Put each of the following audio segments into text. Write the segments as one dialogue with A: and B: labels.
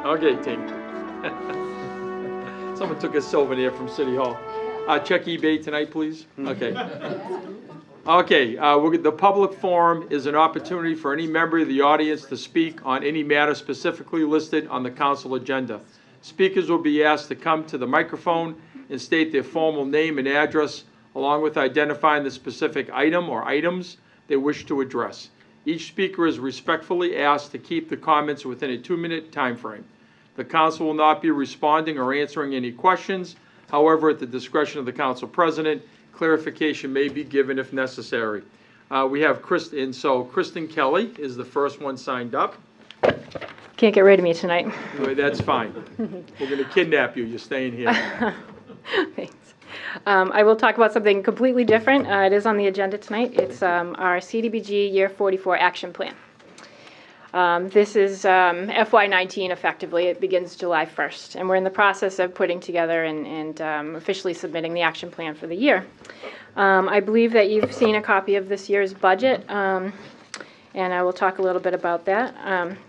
A: Okay, team. Someone took a souvenir from City Hall. Check eBay tonight, please. Okay. Okay, the public forum is an opportunity for any member of the audience to speak on any matter specifically listed on the council agenda. Speakers will be asked to come to the microphone and state their formal name and address, along with identifying the specific item or items they wish to address. Each speaker is respectfully asked to keep the comments within a 2-minute time frame. The council will not be responding or answering any questions. However, at the discretion of the council president, clarification may be given if necessary. We have Kristen, so Kristen Kelly is the first one signed up.
B: Can't get rid of me tonight.
A: Anyway, that's fine. We're going to kidnap you. You're staying here.
B: Thanks. I will talk about something completely different. It is on the agenda tonight. It's our CDBG Year 44 Action Plan. This is FY19 effectively. It begins July 1st, and we're in the process of putting together and officially submitting the action plan for the year. I believe that you've seen a copy of this year's budget, and I will talk a little bit about that.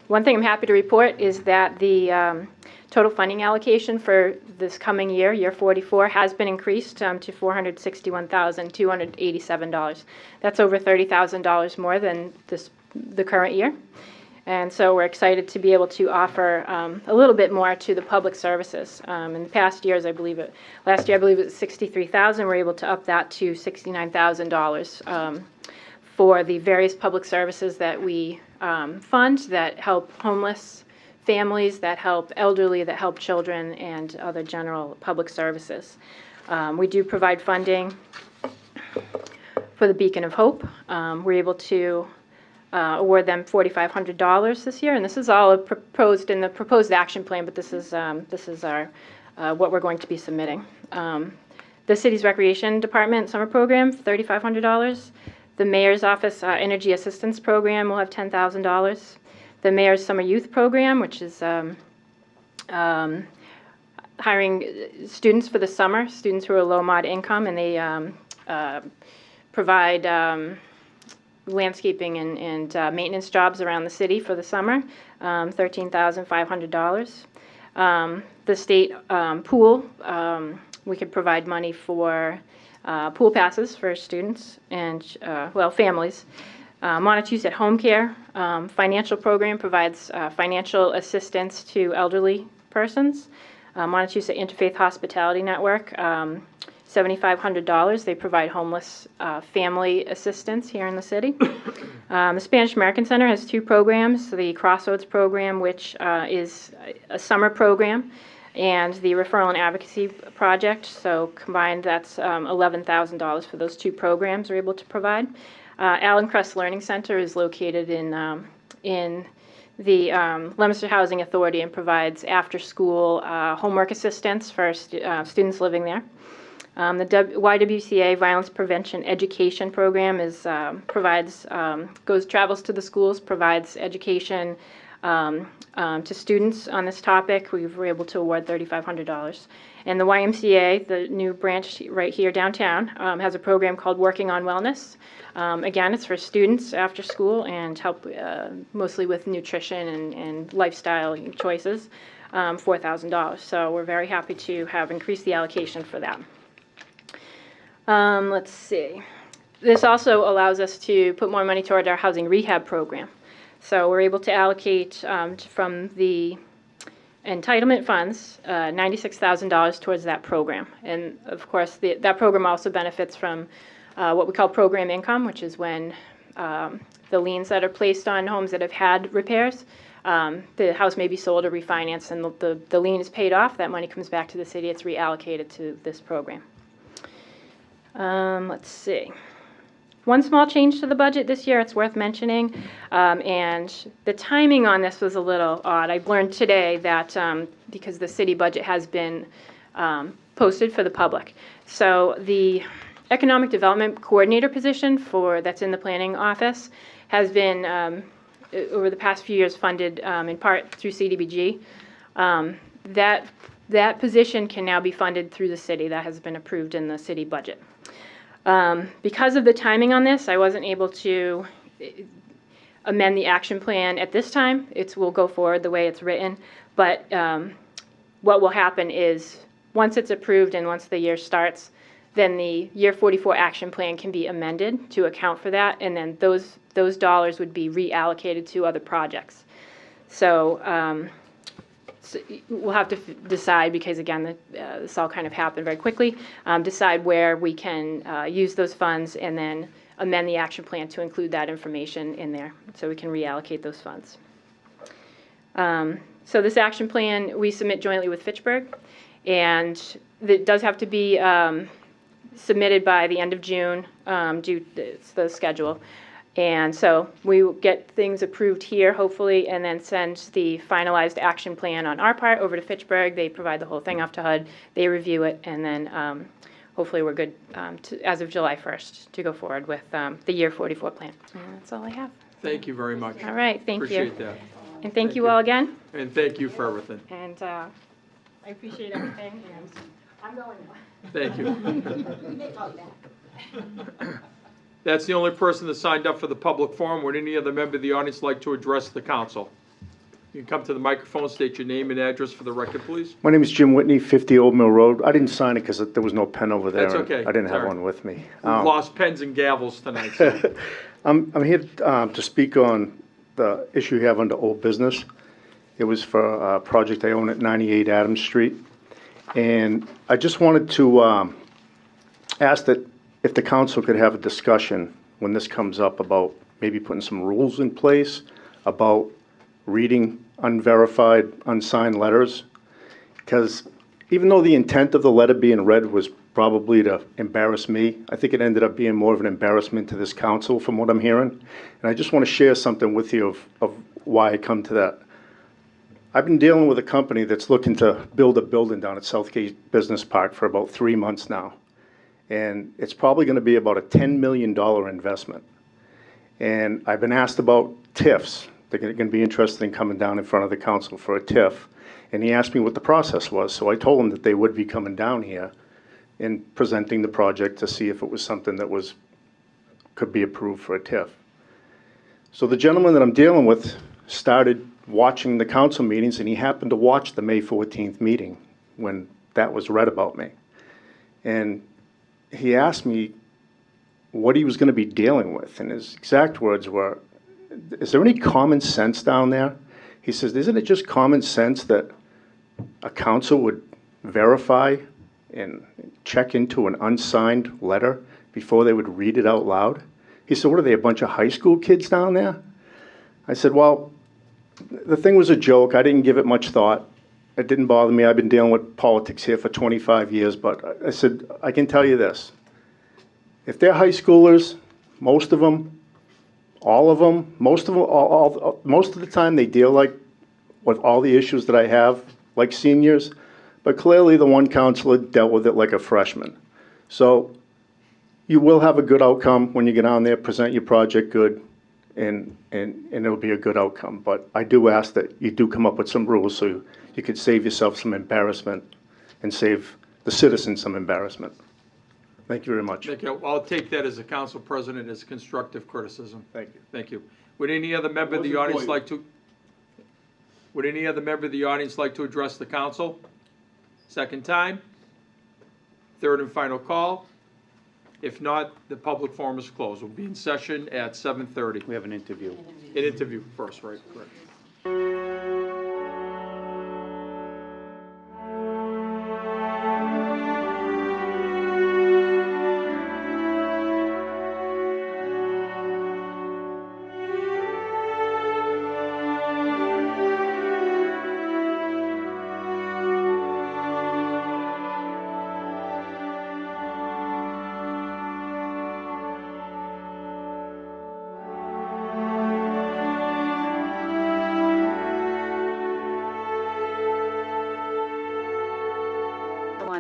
B: One thing I'm happy to report is that the total funding allocation for this coming year, year 44, has been increased to $461,287. That's over $30,000 more than the current year. And so we're excited to be able to offer a little bit more to the public services. In the past years, last year I believe it was $63,000. We're able to up that to $69,000 for the various public services that we fund that help homeless families, that help elderly, that help children, and other general public services. We do provide funding for the Beacon of Hope. We're able to award them $4,500 this year, and this is all proposed in the proposed action plan, but this is our what we're going to be submitting. The city's recreation department summer program, $3,500. The mayor's office energy assistance program will have $10,000. The mayor's summer youth program, which is hiring students for the summer, students who are low mod income, and they provide landscaping and maintenance jobs around the city for the summer, $13,500. The state pool, we could provide money for pool passes for students and, families. Montechusett Home Care financial program provides financial assistance to elderly persons. Montechusett Interfaith Hospitality Network, $7,500. They provide homeless family assistance here in the city. The Spanish American Center has 2 programs, the Crossroads program, which is a summer program, and the Referral and Advocacy Project. So combined, that's $11,000 for those 2 programs we're able to provide. Allen Crest Learning Center is located in the Leominster Housing Authority and provides after-school homework assistance for students living there. The YWCA Violence Prevention Education Program travels to the schools, provides education to students on this topic. We were able to award $3,500. And the YMCA, the new branch right here downtown, has a program called Working on Wellness. Again, it's for students after school and help mostly with nutrition and lifestyle choices, $4,000. So we're very happy to have increased the allocation for that. Let's see. This also allows us to put more money toward our housing rehab program. So we're able to allocate from the entitlement funds $96,000 towards that program. And of course, that program also benefits from what we call program income, which is when the liens that are placed on homes that have had repairs, the house may be sold or refinanced, and the lien is paid off. That money comes back to the city. It's reallocated to this program. Let's see. One small change to the budget this year, it's worth mentioning, and the timing on this was a little odd. I learned today that because the city budget has been posted for the public. So the Economic Development Coordinator position that's in the planning office has been, over the past few years, funded in part through CDBG. That position can now be funded through the city. That has been approved in the city budget. Because of the timing on this, I wasn't able to amend the action plan at this time. We'll go forward the way it's written, but what will happen is, once it's approved and once the year starts, then the year 44 action plan can be amended to account for that, and then those dollars would be reallocated to other projects. So, so we'll have to decide, because again, this all kind of happened very quickly, decide where we can use those funds and then amend the action plan to include that information in there so we can reallocate those funds. So this action plan we submit jointly with Fitchburg, and it does have to be submitted by the end of June, it's the schedule. And so we will get things approved here, hopefully, and then send the finalized action plan on our part over to Fitchburg. They provide the whole thing off to HUD. They review it, and then hopefully we're good as of July 1st to go forward with the year 44 plan. And that's all I have.
A: Thank you very much.
B: All right, thank you.
A: Appreciate that.
B: And thank you all again.
A: And thank you for everything.
B: And I appreciate everything, and I'm going now.
A: Thank you. That's the only person that signed up for the public forum. Would any other member of the audience like to address the council? You can come to the microphone, state your name and address for the record, please.
C: My name is Jim Whitney, 50 Old Mill Road. I didn't sign it because there was no pen over there.
A: That's okay.
C: And I didn't have
A: Sorry.
C: one with me.
A: We've lost pens and gavels tonight. So.
C: I'm here to speak on the issue you have under old business. It was for a project I own at 98 Adams Street. And I just wanted to ask that if the council could have a discussion when this comes up about maybe putting some rules in place about reading unverified, unsigned letters. Because even though the intent of the letter being read was probably to embarrass me, I think it ended up being more of an embarrassment to this council from what I'm hearing. And I just want to share something with you of why I come to that. I've been dealing with a company that's looking to build a building down at Southgate Business Park for about 3 months now. And it's probably going to be about a $10 million investment. And I've been asked about TIFs. They're going to be interested in coming down in front of the council for a TIF. And he asked me what the process was. So I told him that they would be coming down here and presenting the project to see if it was something that could be approved for a TIF. So the gentleman that I'm dealing with started watching the council meetings, and he happened to watch the May 14th meeting when that was read about me. And he asked me what he was going to be dealing with, and his exact words were, "Is there any common sense down there?" He says, "Isn't it just common sense that a council would verify and check into an unsigned letter before they would read it out loud?" He said, "What are they, a bunch of high school kids down there?" I said, "Well, the thing was a joke. I didn't give it much thought. It didn't bother me. I've been dealing with politics here for 25 years, but I said, I can tell you this. If they're high schoolers, most of them, all of them, most of them, most of the time they deal with all the issues that I have, like seniors, but clearly the one counselor dealt with it like a freshman. So you will have a good outcome when you get on there, present your project good, and it'll be a good outcome. But I do ask that you do come up with some rules so you could save yourself some embarrassment and save the citizens some embarrassment. Thank you very much.
A: Thank you. I'll take that as a council president as constructive criticism.
C: Thank you.
A: Thank you. Would any other member of the audience like to? Would any other member of the audience like to address the council? Second time. Third and final call. If not, the public forum is closed. We'll be in session at 7:30.
C: We have an interview.
A: An interview first, right? Correct.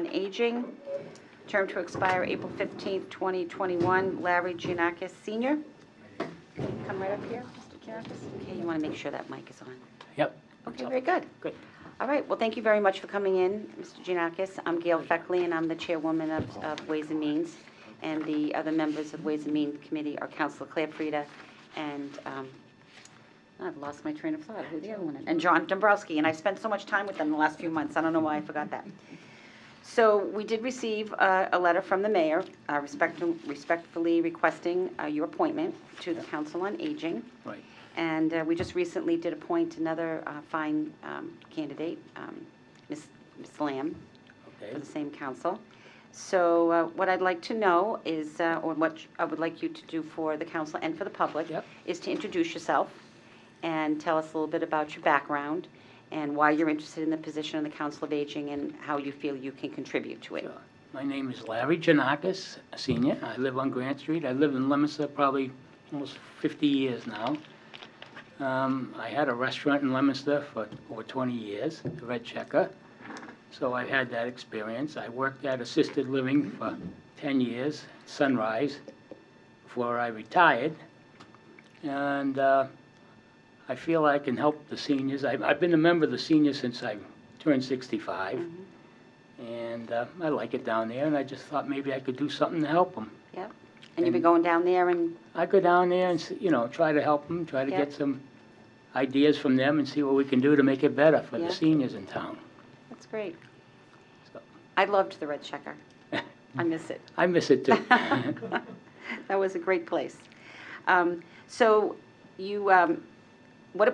D: on Aging, term to expire April 15th, 2021. Larry Giannakis, Senior. Can you come right up here, Mr. Giannakis? Okay, you want to make sure that mic is on.
E: Yep.
D: Okay, very good.
E: Good.
D: All right, well, thank you very much for coming in, Mr. Giannakis. I'm Gail Feckley, and I'm the chairwoman of Ways and Means. And the other members of Ways and Means Committee are Councilor Claire Frieda and I've lost my train of thought. Who the other one is? And John Dombrowski, and I've spent so much time with them the last few months. I don't know why I forgot that. So we did receive a letter from the mayor respectfully requesting your appointment to the Council on Aging.
E: Right.
D: And we just recently did appoint another fine candidate, Miss Lamb,
E: Okay.
D: for the same council. So what I'd like to know is, or what I would like you to do for the council and for the public,
E: Yep.
D: is to introduce yourself and tell us a little bit about your background and why you're interested in the position on the Council of Aging and how you feel you can contribute to it.
E: Sure. My name is Larry Janakis, Senior. I live on Grant Street. I lived in Leominster probably almost 50 years now. I had a restaurant in Leominster for over 20 years, the Red Checker. So I've had that experience. I worked at assisted living for 10 years, Sunrise, before I retired. And I feel I can help the seniors. I've been a member of the seniors since I turned 65. And I like it down there, and I just thought maybe I could do something to help them.
D: Yep. And you've been going down there and,
E: I go down there and, try to help them, try to
D: Yeah.
E: get some ideas from them and see what we can do to make it better for
D: Yeah.
E: the seniors in town.
D: that's great.
E: So.
D: I loved the Red Checker. I miss it.
E: I miss it too.
D: That was a great place. So you, what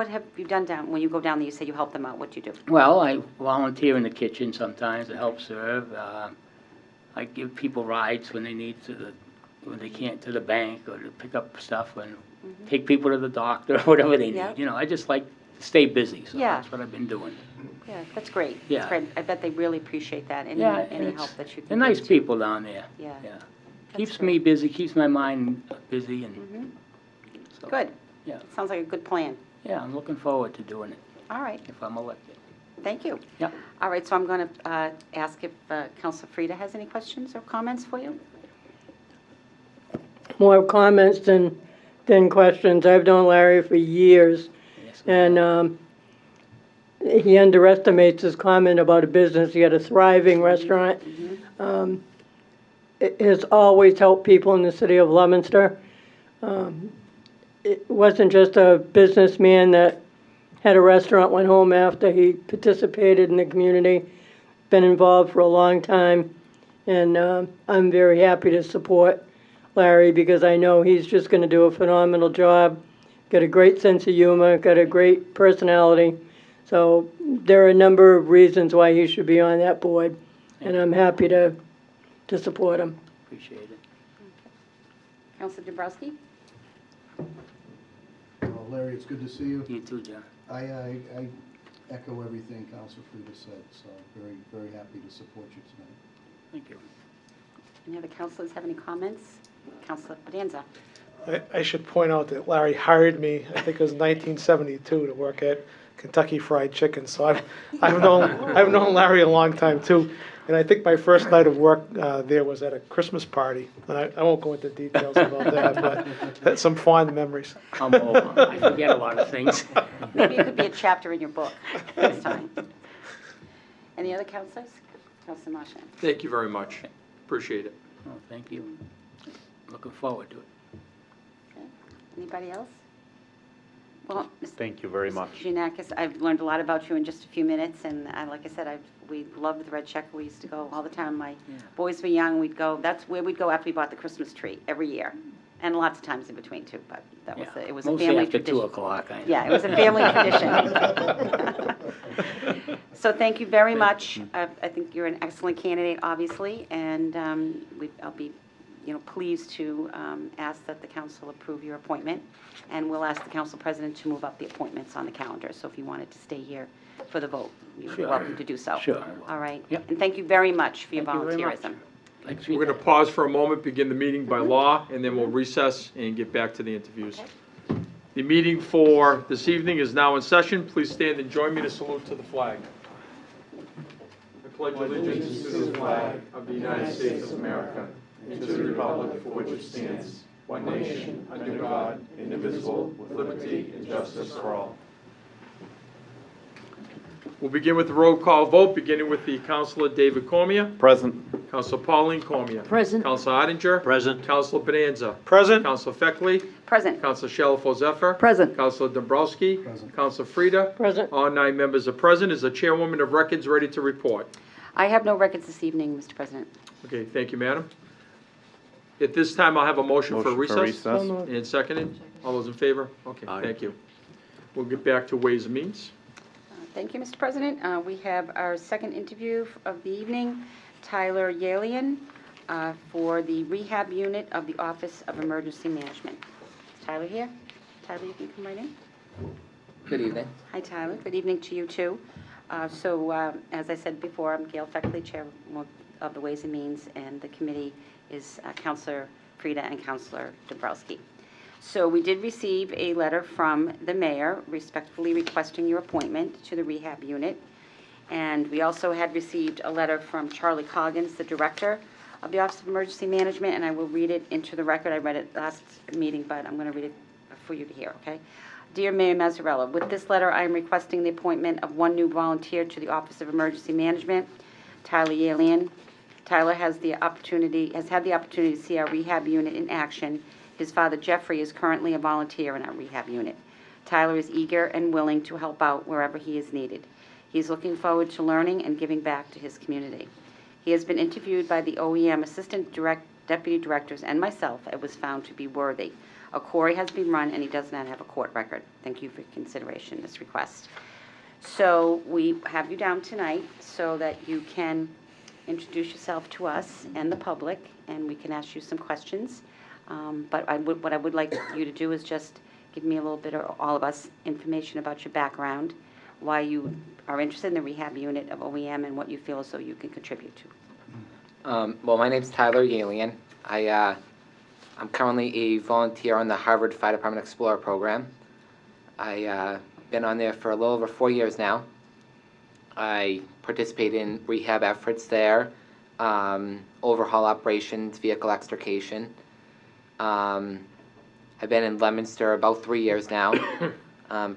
D: have you done down, when you go down there, you say you help them out, what do you do?
E: Well, I volunteer in the kitchen sometimes to help serve. I give people rides when they need when they can't to the bank or to pick up stuff and take people to the doctor, whatever they
D: Yeah.
E: need. I just like to stay busy, so
D: Yeah.
E: that's what I've been doing.
D: Yeah, that's great.
E: Yeah.
D: That's great. I bet they really appreciate that, any
E: Yeah,
D: help that you can
E: they're nice
D: give to-
E: people down there.
D: Yeah.
E: Keeps
D: great.
E: me busy, keeps my mind busy, and so,
D: Good.
E: Yeah.
D: Sounds like a good plan.
E: Yeah, I'm looking forward to doing it
D: All right,
E: if I'm elected.
D: thank you.
E: Yeah.
D: All right, so I'm going to ask if Councilor Frida has any questions or comments for you?
F: More comments than questions. I've known Larry for years,
E: Yes,
F: and he underestimates his comment about a business. He had a thriving restaurant. It has always helped people in the city of Leominster. It wasn't just a businessman that had a restaurant, went home after. He participated in the community, been involved for a long time, and I'm very happy to support Larry because I know he's just going to do a phenomenal job. Got a great sense of humor, got a great personality. So there are a number of reasons why he should be on that board, and I'm happy to support him.
E: appreciate it.
D: Councilor Dombrowski?
G: Well, Larry, it's good to see you.
E: You too, John.
G: I echo everything Council Frida said, so very, very happy to support you tonight.
E: Thank you.
D: Any other councilors have any comments? Councilor Bonanza?
H: I should point out that Larry hired me, I think it was 1972, to work at Kentucky Fried Chicken. So I've known Larry a long time too. And I think my first night of work there was at a Christmas party. And I won't go into details about that, but that's some fond memories.
E: I'm old. I forget a lot of things.
D: Maybe it could be a chapter in your book this time. Any other councilors? Councilor Marchand?
A: Thank you very much. Appreciate it.
E: Oh, thank you. Looking forward to it.
D: Okay. Anybody else? Well,
I: Thank you very much.
D: Giannakis, I've learned a lot about you in just a few minutes, and like I said, we loved the Red Checker. We used to go all the time. My boys were young. We'd go. That's where we'd go after we bought the Christmas tree every year, and lots of times in between too. But that was it was a
E: Mostly
D: family
E: after
D: tradition.
E: 2 o'clock.
D: Yeah, it was a family tradition. So thank you very much. I think you're an excellent candidate, obviously, and I'll be, pleased to ask that the council approve your appointment, and we'll ask the council president to move up the appointments on the calendar. So if you wanted to stay here for the vote, you're
E: Sure.
D: welcome to do so.
E: Sure.
D: All right.
E: Yep.
D: And thank you very much for your
E: Thank you very much.
D: volunteerism.
E: Thanks for your
A: We're going to pause for a moment, begin the meeting by law, and then we'll recess and get back to the interviews.
D: Okay.
A: The meeting for this evening is now in session. Please stand and join me to salute to the flag. I pledge allegiance to the flag of the United States of America and to the republic for which it stands, one nation, under God, indivisible, with liberty and justice for all. We'll begin with the roll call vote, beginning with the Councilor David Cormier.
I: Present.
A: Councilor Pauline Cormier.
J: Present.
A: Councilor Odenger.
I: Present.
A: Councilor Bonanza.
H: Present.
A: Councilor Feckley.
D: Present.
A: Councilor Shalfo Zephyr.
J: Present.
A: Councilor Dombrowski.
G: Present.
A: Councilor Frida.
F: Present.
A: All 9 members are present. Is the chairwoman of records ready to report?
D: I have no records this evening, Mr. President.
A: Okay, thank you, madam. At this time, I'll have a motion for recess.
F: So moved.
A: And seconded. All those in favor? Okay,
I: Aye.
A: thank you. We'll get back to Ways and Means.
D: Thank you, Mr. President. We have our second interview of the evening, Tyler Yalian, for the rehab unit of the Office of Emergency Management. Is Tyler here? Tyler, you can come right in.
K: Good evening.
D: Hi, Tyler. Good evening to you, too. As I said before, I'm Gail Feckley, Chair of the Ways and Means, and the committee is Councilor Frida and Councilor Dombrowski. So we did receive a letter from the mayor respectfully requesting your appointment to the rehab unit. And we also had received a letter from Charlie Coggins, the director of the Office of Emergency Management, and I will read it into the record. I read it last meeting, but I'm going to read it for you to hear, okay? Dear Mayor Mazzarella, with this letter, I am requesting the appointment of one new volunteer to the Office of Emergency Management, Tyler Yalian. Tyler has had the opportunity to see our rehab unit in action. His father, Jeffrey, is currently a volunteer in our rehab unit. Tyler is eager and willing to help out wherever he is needed. He is looking forward to learning and giving back to his community. He has been interviewed by the OEM Assistant Deputy Directors and myself and was found to be worthy. A query has been run and he does not have a court record. Thank you for consideration this request. So we have you down tonight so that you can introduce yourself to us and the public, and we can ask you some questions. But what I would like you to do is just give me a little bit, or all of us, information about your background, why you are interested in the rehab unit of OEM, and what you feel as though you can contribute to.
K: Well, my name's Tyler Yalian. I'm currently a volunteer on the Harvard Fire Department Explorer program. I've been on there for a little over 4 years now. I participate in rehab efforts there, overhaul operations, vehicle extrication. I've been in Leominster about 3 years now,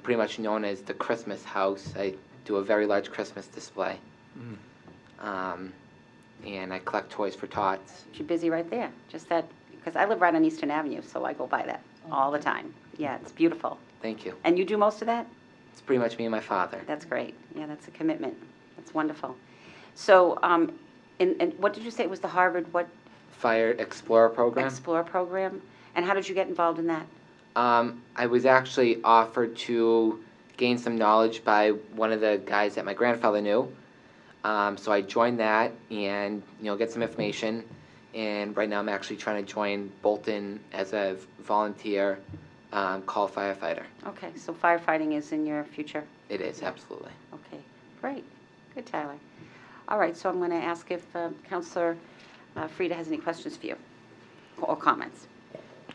K: pretty much known as the Christmas house. I do a very large Christmas display. And I collect toys for tots.
D: You're busy right there, just that, because I live right on Eastern Avenue, so I go by that all the time. Yeah, it's beautiful.
K: Thank you.
D: And you do most of that?
K: It's pretty much me and my father.
D: That's great. Yeah, that's a commitment. That's wonderful. So, and what did you say it was the Harvard, what?
K: Fire Explorer program.
D: Explorer program? And how did you get involved in that?
K: I was actually offered to gain some knowledge by one of the guys that my grandfather knew. So I joined that and, get some information. And right now I'm actually trying to join Bolton as a volunteer call firefighter.
D: Okay, so firefighting is in your future?
K: It is, absolutely.
D: Okay, great. Good, Tyler. All right, so I'm going to ask if Councilor Frida has any questions for you or comments.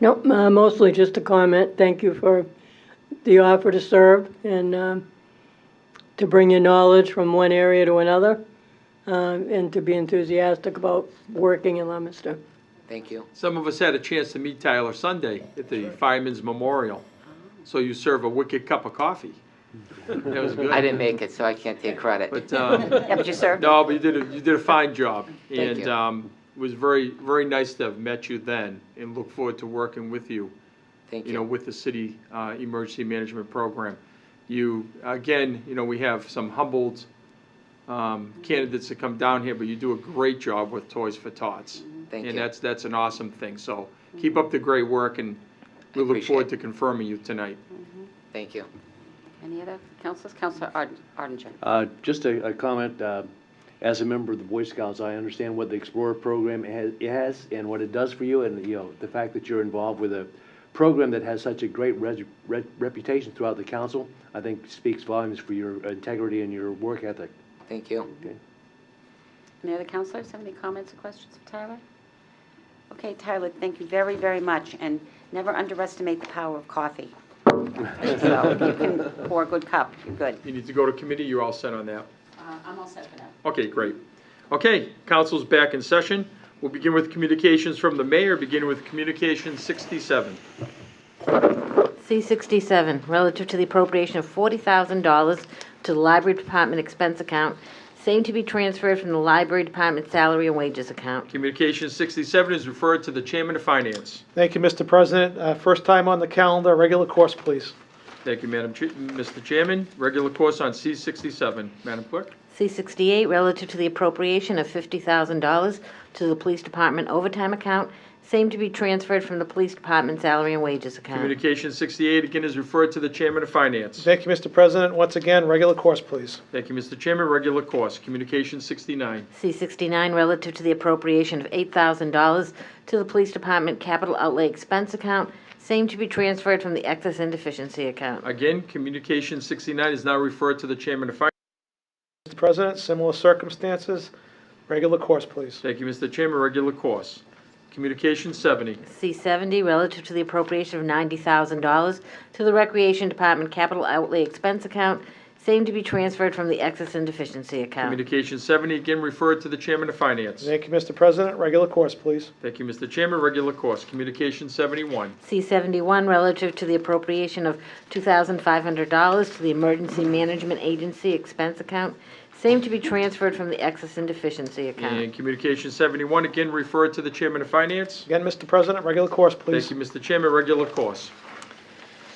F: Nope, mostly just a comment. Thank you for the offer to serve and to bring your knowledge from one area to another, and to be enthusiastic about working in Leominster.
K: Thank you.
A: Some of us had a chance to meet Tyler Sunday at the Fireman's Memorial. So you serve a wicked cup of coffee. That was good.
K: I didn't make it, so I can't take credit.
A: But,
D: Yeah, but you served?
A: no, but you did a fine job.
K: Thank you.
A: And it was very, very nice to have met you then and look forward to working with you,
K: Thank you.
A: with the city emergency management program. You, again, we have some humbled candidates that come down here, but you do a great job with Toys for Tots.
K: Thank
A: And
K: you.
A: that's an awesome thing. So keep up the great work, and we look
K: appreciate
A: forward
K: it.
A: to confirming you tonight.
K: Thank you.
D: Any other councilors? Councilor Ardinger.
I: Just a comment, as a member of the Boy Scouts, I understand what the Explorer program has and what it does for you, and, the fact that you're involved with a program that has such a great reputation throughout the council, I think speaks volumes for your integrity and your work ethic.
K: Thank you.
I: Okay.
D: Any other councilors have any comments or questions for Tyler? Okay, Tyler, thank you very, very much, and never underestimate the power of coffee. So if you can pour a good cup, you're good.
A: You need to go to committee, you're all set on that.
D: I'm all set for now.
A: Okay, great. Okay, council's back in session. We'll begin with communications from the mayor, beginning with communication 67.
J: C-67, relative to the appropriation of $40,000 to the Library Department expense account, same to be transferred from the Library Department salary and wages account.
A: Communication 67 is referred to the Chairman of Finance.
H: Thank you, Mr. President. First time on the calendar, regular course, please.
A: Thank you, Mr. Chairman. Regular course on C67. Madam Clerk?
J: C-68, relative to the appropriation of $50,000 to the Police Department overtime account, same to be transferred from the Police Department salary and wages account.
A: Communication 68 again is referred to the Chairman of Finance.
H: Thank you, Mr. President. Once again, regular course, please.
A: Thank you, Mr. Chairman. Regular course. Communication 69.
J: C-69, relative to the appropriation of $8,000 to the Police Department capital outlay expense account, same to be transferred from the excess and deficiency account.
A: Again, Communication 69 is now referred to the Chairman of Finance.
H: Mr. President, similar circumstances, regular course, please.
A: Thank you, Mr. Chairman. Regular course. Communication 70.
J: C-70, relative to the appropriation of $90,000 to the Recreation Department capital outlay expense account, same to be transferred from the excess and deficiency account.
A: Communication 70 again referred to the Chairman of Finance.
H: Thank you, Mr. President. Regular course, please.
A: Thank you, Mr. Chairman. Regular course. Communication 71.
J: C-71, relative to the appropriation of $2,500 to the Emergency Management Agency expense account, same to be transferred from the excess and deficiency account.
A: And Communication 71 again referred to the Chairman of Finance.
H: Again, Mr. President, regular course, please.
A: Thank you, Mr. Chairman. Regular course.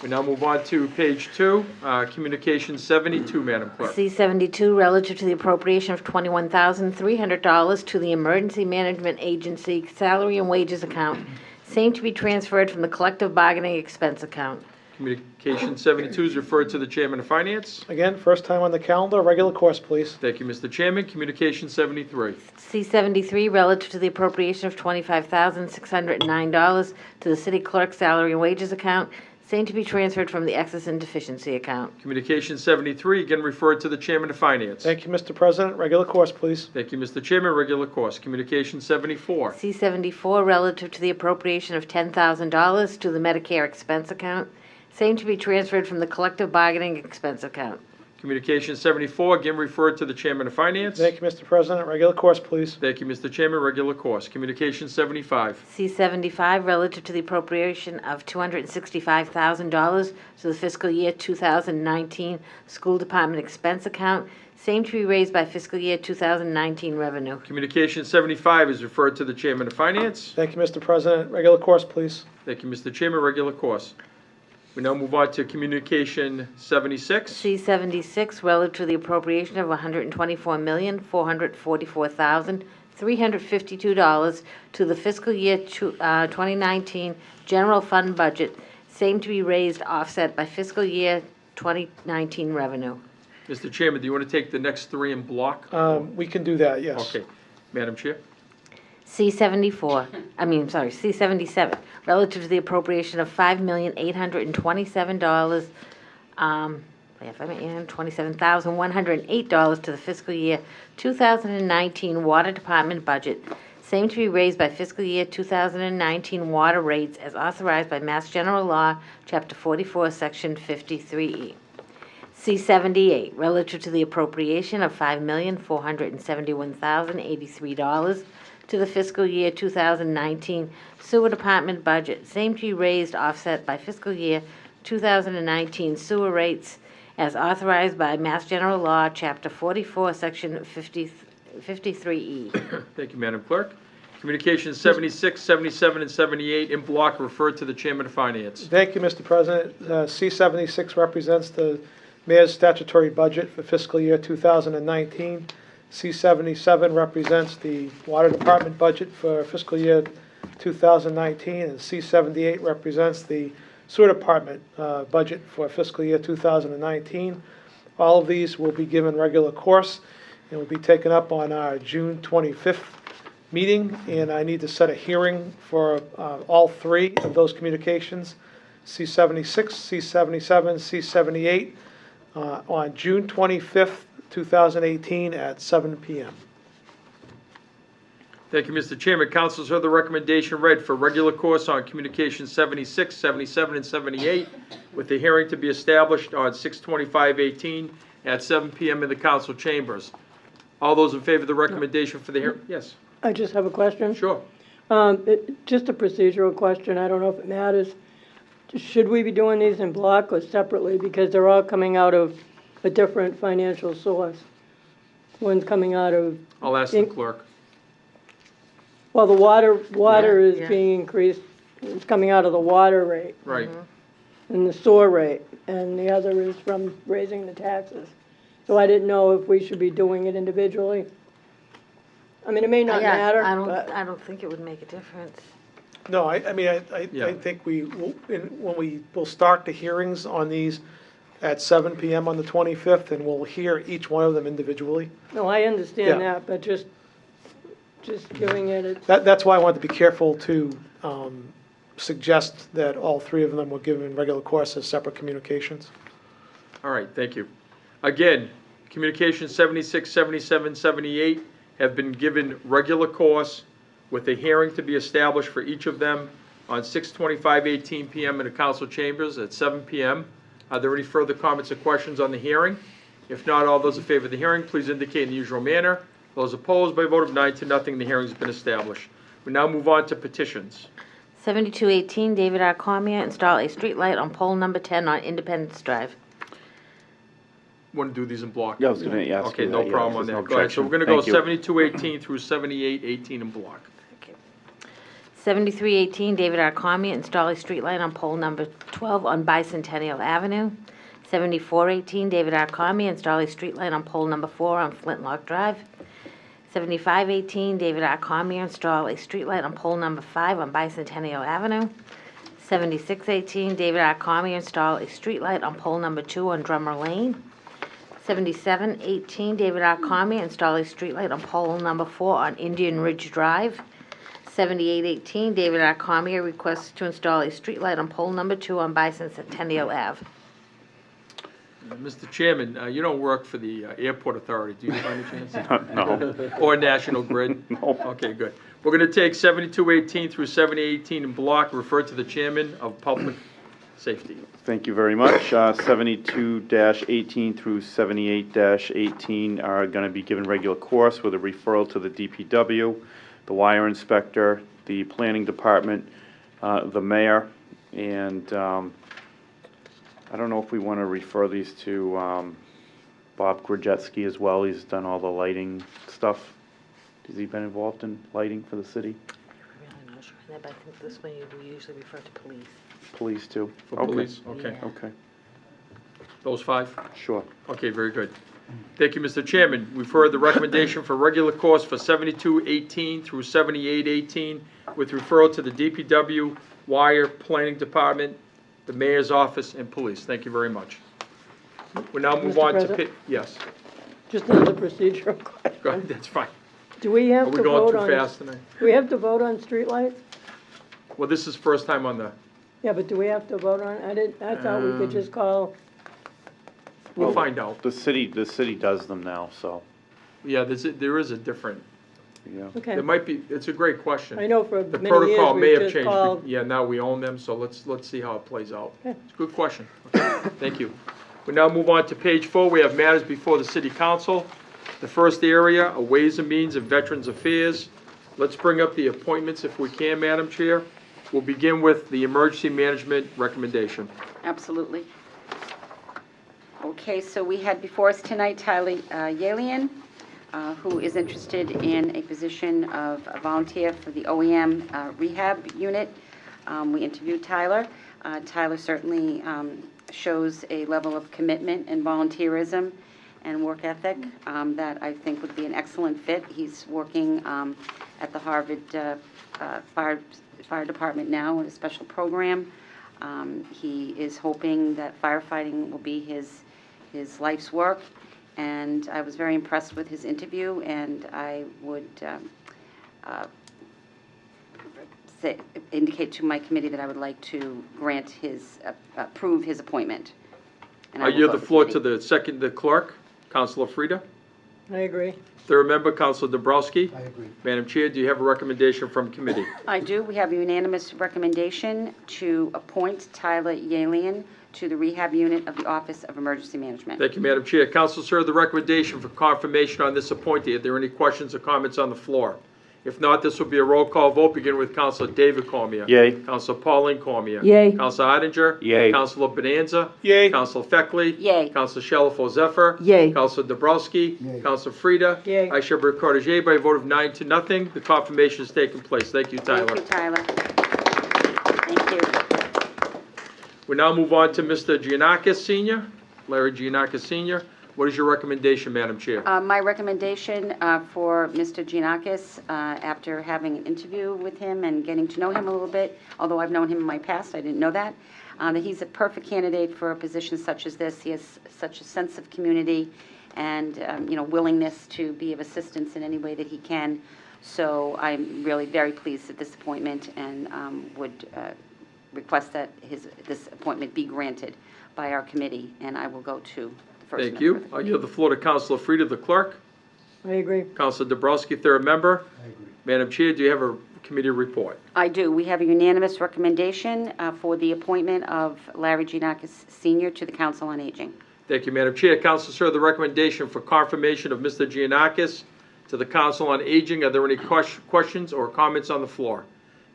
A: We now move on to page 2, Communication 72, Madam Clerk.
J: C-72, relative to the appropriation of $21,300 to the Emergency Management Agency salary and wages account, same to be transferred from the collective bargaining expense account.
A: Communication 72 is referred to the Chairman of Finance.
H: Again, first time on the calendar, regular course, please.
A: Thank you, Mr. Chairman. Communication 73.
J: C-73, relative to the appropriation of $25,609 to the city clerk salary and wages account, same to be transferred from the excess and deficiency account.
A: Communication 73 again referred to the Chairman of Finance.
H: Thank you, Mr. President. Regular course, please.
A: Thank you, Mr. Chairman. Regular course. Communication 74.
J: C-74, relative to the appropriation of $10,000 to the Medicare expense account, same to be transferred from the collective bargaining expense account.
A: Communication 74 again referred to the Chairman of Finance.
H: Thank you, Mr. President. Regular course, please.
A: Thank you, Mr. Chairman. Regular course. Communication 75.
J: C-75, relative to the appropriation of $265,000 to the fiscal year 2019 school department expense account, same to be raised by fiscal year 2019 revenue.
A: Communication 75 is referred to the Chairman of Finance.
H: Thank you, Mr. President. Regular course, please.
A: Thank you, Mr. Chairman. Regular course. We now move on to Communication 76.
J: C-76, relative to the appropriation of $124,444,352 to the fiscal year 2019 general fund budget, same to be raised offset by fiscal year 2019 revenue.
A: Mr. Chairman, do you want to take the next 3 in block?
H: We can do that, yes.
A: Okay. Madam Chair?
J: C-77, relative to the appropriation of $5,827,108 to the fiscal year 2019 Water Department budget, same to be raised by fiscal year 2019 water rates as authorized by Mass General Law, Chapter 44, Section 53E. C-78, relative to the appropriation of $5,471,083 to the fiscal year 2019 Sewer Department budget, same to be raised offset by fiscal year 2019 sewer rates as authorized by Mass General Law, Chapter 44, Section 53E.
A: Thank you, Madam Clerk. Communications 76, 77, and 78 in block referred to the Chairman of Finance.
H: Thank you, Mr. President. C-76 represents the Mayor's statutory budget for fiscal year 2019. C-77 represents the Water Department budget for fiscal year 2019, and C-78 represents the Sewer Department budget for fiscal year 2019. All of these will be given regular course and will be taken up on our June 25th meeting, and I need to set a hearing for all 3 of those communications, C-76, C-77, C-78, on June 25th, 2018 at 7 p.m.
A: Thank you, Mr. Chairman. Councilors heard the recommendation read for regular course on Communications 76, 77, and 78, with the hearing to be established on 6/25/18 at 7 p.m. in the council chambers. All those in favor of the recommendation for the hearing? Yes.
F: I just have a question.
A: Sure.
F: Just a procedural question. I don't know if it matters. Should we be doing these in block or separately? Because they're all coming out of a different financial source. One's coming out of,
A: I'll ask the clerk.
F: well, the water
J: Yeah,
F: is
J: yeah.
F: being increased, it's coming out of the water rate
A: Right.
F: and the sewer rate, and the other is from raising the taxes. So I didn't know if we should be doing it individually. I mean, it may not
J: Yeah,
F: matter,
J: I don't,
F: but,
J: I don't think it would make a difference.
H: No, I mean,
A: Yeah.
H: I think when we will start the hearings on these at 7 PM on the 25th, and we'll hear each one of them individually.
F: no, I understand
H: Yeah.
F: that, but just doing it, it's.
H: That's why I wanted to be careful to suggest that all three of them were given in regular course as separate communications.
A: All right, thank you. Again, communications 76, 77, 78 have been given regular course with a hearing to be established for each of them on 6/25/18 PM in the council chambers at 7 PM. Are there any further comments or questions on the hearing? If not, all those in favor of the hearing, please indicate in the usual manner. Those opposed, by a vote of 9-0, the hearing has been established. We now move on to petitions.
J: 7218, David R. Cormier, install a streetlight on pole number 10 on Independence Drive.
A: Want to do these in block?
L: Yeah, I was gonna ask
A: Okay,
L: you
A: no
L: that, yeah,
A: problem on
L: there's no
A: that. Go ahead, so
L: objection.
A: we're going to go
L: Thank you.
A: 7218 through 7818 in block.
J: 7318, David R. Cormier, install a streetlight on pole number 12 on Bicentennial Avenue. 7418, David R. Cormier, install a streetlight on pole number 4 on Flintlock Drive. 7518, David R. Cormier, install a streetlight on pole number 5 on Bicentennial Avenue. 7618, David R. Cormier, install a streetlight on pole number 2 on Drummer Lane. 7718, David R. Cormier, install a streetlight on pole number 4 on Indian Ridge Drive. 7818, David R. Cormier requests to install a streetlight on pole number 2 on Bicentennial Ave.
A: Mr. Chairman, you don't work for the Airport Authority, do you, by any chance?
L: No.
A: Or National Grid?
L: No.
A: Okay, good. We're going to take 7218 through 7818 in block, refer to the Chairman of Public Safety.
L: Thank you very much. 72-18 through 78-18 are going to be given regular course with a referral to the DPW, the wire inspector, the planning department, the mayor, and I don't know if we want to refer these to Bob Grajewski as well. He's done all the lighting stuff. Has he been involved in lighting for the city?
J: I'm really not sure on that, but I think this one we usually refer to police.
L: Police too?
A: For
L: Okay.
A: police, okay.
J: Yeah.
L: Okay,
A: Those five?
L: sure.
A: Okay, very good. Thank you, Mr. Chairman. We've heard the recommendation for regular course for 7218 through 7818 with referral to the DPW, wire, planning department, the mayor's office, and police. Thank you very much. We now move
F: Mr.
A: on to,
F: President?
A: yes,
F: Just another procedural question.
A: go ahead, that's fine.
F: Do we
A: Are
F: have
A: we
F: to
A: going
F: vote
A: too
F: on?
A: fast tonight?
F: Do we have to vote on streetlights?
A: Well, this is first time on the,
F: Yeah, but do we have to vote on, I thought we could just call,
A: we'll find out.
L: The city does them now, so,
A: Yeah, there is a different,
L: yeah.
F: okay.
A: there might be, it's a great question.
F: I know for
A: The
F: many
A: protocol
F: years
A: may
F: we've
A: have
F: just
A: changed.
F: called,
A: Yeah, now we own them, so let's see how it plays out.
F: Okay.
A: It's a good question. Okay, thank you. We now move on to page 4. We have matters before the city council. The first area, a Ways and Means and Veterans Affairs. Let's bring up the appointments if we can, Madam Chair. We'll begin with the emergency management recommendation.
D: Absolutely. Okay, so we had before us tonight Tyler Yalian, who is interested in a position of a volunteer for the OEM rehab unit. We interviewed Tyler. Tyler certainly shows a level of commitment and volunteerism and work ethic that I think would be an excellent fit. He's working at the Harvard Fire Department now in a special program. He is hoping that firefighting will be his life's work, and I was very impressed with his interview, and I would indicate to my committee that I would like to grant approve his appointment. And I
A: I
D: will
A: yield
D: vote
A: the floor to
D: committee.
A: the clerk, Councilor Frida.
F: I agree.
A: Third member, Councilor Dobrowski.
G: I agree.
A: Madam Chair, do you have a recommendation from committee?
D: I do. We have a unanimous recommendation to appoint Tyler Yalian to the rehab unit of the Office of Emergency Management.
A: Thank you, Madam Chair. Council, sir, the recommendation for confirmation on this appointee. Are there any questions or comments on the floor? If not, this will be a roll call vote, beginning with Counselor David Cormier.
L: Yay.
A: Counselor Pauline Cormier.
F: Yay.
A: Counselor Odenger.
I: Yay.
A: Counselor Bonanza.
H: Yay.
A: Counselor Feckley.
D: Yay.
A: Counselor Shalfo Zephyr.
F: Yay.
A: Counselor Dabrowski.
G: Yay.
A: Counselor Frida.
F: Yay.
A: I shall be recorded yea by a vote of 9-0. The confirmation has taken place. Thank you, Tyler.
D: Thank you, Tyler. Thank you.
A: We now move on to Mr. Giannakis Senior, Larry Giannakis Senior. What is your recommendation, Madam Chair?
D: My recommendation for Mr. Giannakis, after having an interview with him and getting to know him a little bit, although I've known him in my past, I didn't know that he's a perfect candidate for a position such as this. He has such a sense of community and, willingness to be of assistance in any way that he can. So I'm really very pleased at this appointment and would request that this appointment be granted by our committee, and I will go to the first.
A: Thank you. I yield the floor to Counselor Frida, the clerk.
F: I agree.
A: Counselor Dabrowski, third member.
G: I agree.
A: Madam Chair, do you have a committee report?
D: I do. We have a unanimous recommendation for the appointment of Larry Giannakis Sr. to the Council on Aging.
A: Thank you, Madam Chair. Council, sir, the recommendation for confirmation of Mr. Giannakis to the Council on Aging. Are there any questions or comments on the floor?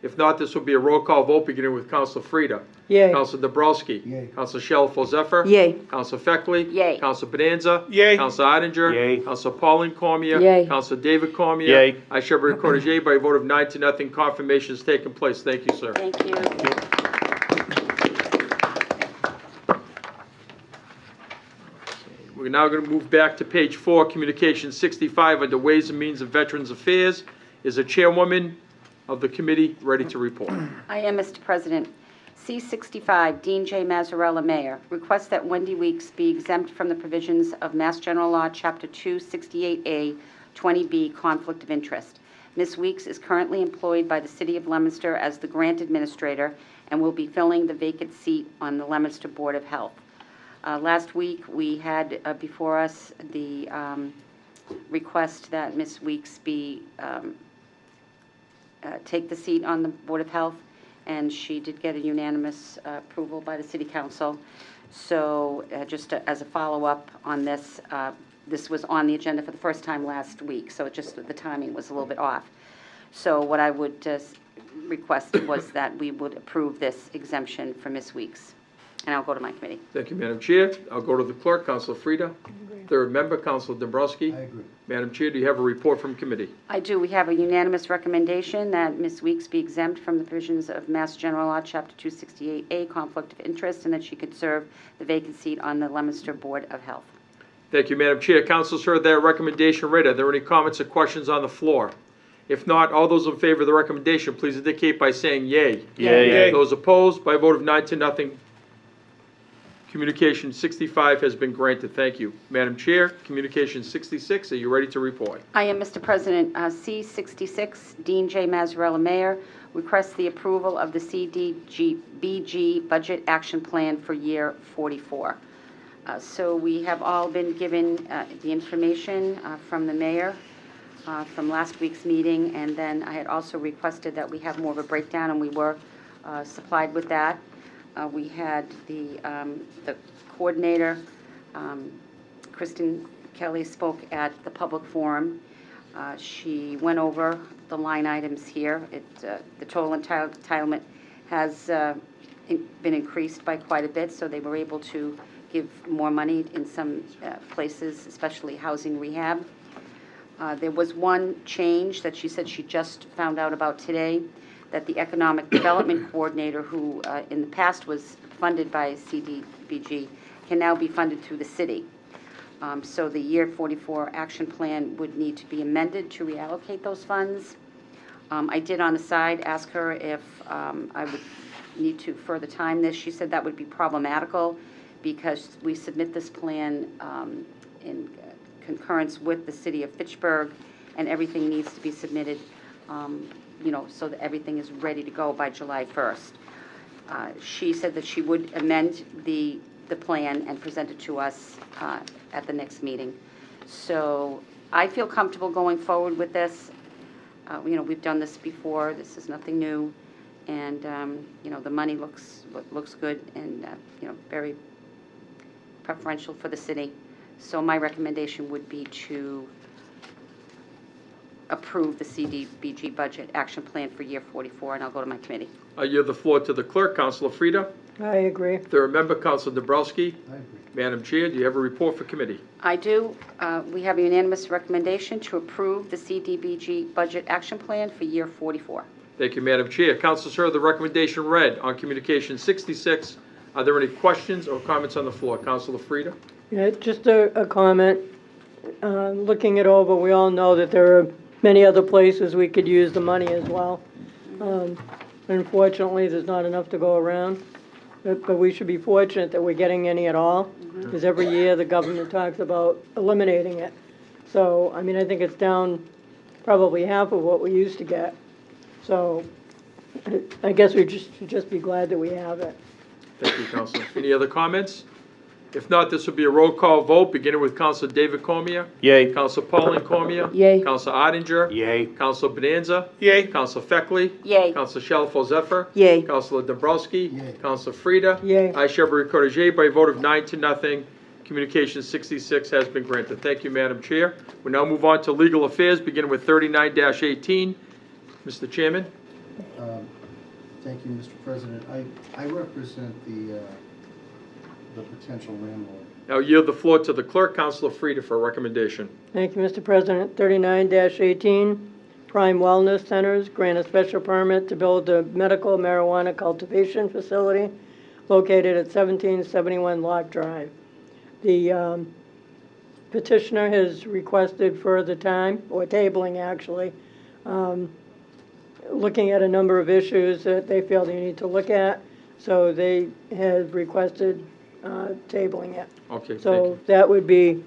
A: If not, this will be a roll call vote, beginning with Counselor Frida.
F: Yay.
A: Counselor Dabrowski.
G: Yay.
A: Counselor Shalfo Zephyr.
F: Yay.
A: Counselor Feckley.
D: Yay.
A: Counselor Bonanza.
H: Yay.
A: Counselor Odenger.
I: Yay.
A: Counselor Pauline Cormier.
F: Yay.
A: Counselor David Cormier.
L: Yay.
A: I shall be recorded as yea by a vote of 9-0. Confirmation has taken place. Thank you, sir.
D: Thank you.
A: We're now going to move back to page 4, Communication 65, under Ways and Means of Veterans Affairs. Is the chairwoman of the committee ready to report?
D: I am, Mr. President. C65, Dean J. Mazzarella, Mayor, requests that Wendy Weeks be exempt from the provisions of Mass General Law, Chapter 268A, 20B, Conflict of Interest. Ms. Weeks is currently employed by the City of Leominster as the grant administrator and will be filling the vacant seat on the Leominster Board of Health. Last week, we had before us the request that Ms. Weeks be take the seat on the Board of Health, and she did get a unanimous approval by the City Council. So just as a follow-up on this, this was on the agenda for the first time last week, so it just the timing was a little bit off. So what I would request was that we would approve this exemption for Ms. Weeks. And I'll go to my committee.
A: Thank you, Madam Chair. I'll go to the clerk, Counselor Frida. Third member, Counselor Dombrowski.
G: I agree.
A: Madam Chair, do you have a report from committee?
D: I do. We have a unanimous recommendation that Ms. Weeks be exempt from the provisions of Mass General Law, Chapter 268A, Conflict of Interest, and that she could serve the vacant seat on the Leominster Board of Health.
A: Thank you, Madam Chair. Council's heard that recommendation read. Are there any comments or questions on the floor? If not, all those in favor of the recommendation, please indicate by saying yea.
L: Yay.
A: Those opposed, by a vote of 9-0. Communication 65 has been granted. Thank you. Madam Chair, Communication 66, are you ready to report?
D: I am, Mr. President. C66, Dean J. Mazzarella, Mayor, requests the approval of the CDBG Budget Action Plan for year 44. So we have all been given the information from the mayor from last week's meeting, and then I had also requested that we have more of a breakdown, and we were supplied with that. We had the coordinator, Kristen Kelly, spoke at the public forum. She went over the line items here. The total entitlement has been increased by quite a bit, so they were able to give more money in some places, especially housing rehab. There was one change that she said she just found out about today, that the Economic Development Coordinator, who in the past was funded by CDBG, can now be funded through the city. So the year 44 action plan would need to be amended to reallocate those funds. I did on the side ask her if I would need to further time this. She said that would be problematical because we submit this plan in concurrence with the city of Fitchburg, and everything needs to be submitted so that everything is ready to go by July 1st. She said that she would amend the plan and present it to us at the next meeting. So I feel comfortable going forward with this. We've done this before. This is nothing new. And, the money looks good and, very preferential for the city. So my recommendation would be to approve the CDBG budget action plan for year 44, and I'll go to my committee.
A: I yield the floor to the clerk, Councilor Frida.
F: I agree.
A: Third member, Councilor Dobrowski.
G: I agree.
A: Madam Chair, do you have a report for committee?
D: I do. We have a unanimous recommendation to approve the CDBG budget action plan for year 44.
A: Thank you, Madam Chair. Councilors heard the recommendation read on Communication 66. Are there any questions or comments on the floor? Councilor Frida?
F: Yeah, just a comment. Looking it over, we all know that there are many other places we could use the money as well. Unfortunately, there's not enough to go around, but we should be fortunate that we're getting any at all, because every year the government talks about eliminating it. So, I mean, I think it's down probably half of what we used to get. So, I guess we should just be glad that we have it.
A: Thank you, Councilor. Any other comments? If not, this will be a roll call vote, beginning with Councilor David Cormier.
L: Yay.
A: Councilor Pauline Cormier.
J: Yay.
A: Councilor Odenger.
I: Yay.
A: Councilor Bonanza.
H: Yay.
A: Councilor Feckley.
D: Yay.
A: Councilor Shalfo Zephyr.
J: Yay.
A: Councilor Dobrowski.
G: Yay.
A: Councilor Frida.
F: Yay.
A: I shall be recorded yea by a vote of 9-0. Communication 66 has been granted. Thank you, Madam Chair. We now move on to legal affairs, beginning with 39-18. Mr. Chairman?
G: Thank you, Mr. President. I represent the potential landlord.
A: I'll yield the floor to the clerk, Councilor Frida, for a recommendation.
F: Thank you, Mr. President. 39-18, Prime Wellness Centers grant a special permit to build a medical marijuana cultivation facility located at 1771 Lock Drive. The petitioner has requested further time, or tabling actually, looking at a number of issues that they feel they need to look at, so they have requested tabling it.
A: Okay, thank
F: So
A: you.
F: that would be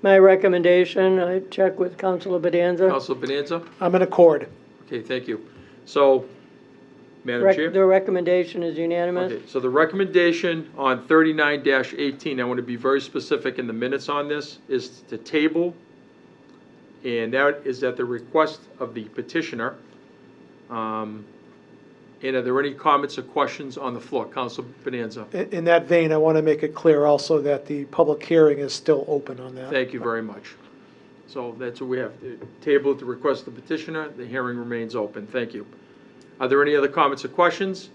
F: my recommendation. I check with Councilor Bonanza.
A: Councilor Bonanza?
H: I'm in accord.
A: Okay, thank you. So, Madam Chair?
F: The recommendation is unanimous.
A: Okay, so the recommendation on 39-18, I want to be very specific in the minutes on this, is to table, and that is at the request of the petitioner. And are there any comments or questions on the floor? Councilor Bonanza?
H: In that vein, I want to make it clear also that the public hearing is still open on that.
A: Thank you very much. So that's what we have. Table at the request of the petitioner. The hearing remains open. Thank you. Are there any other comments or questions?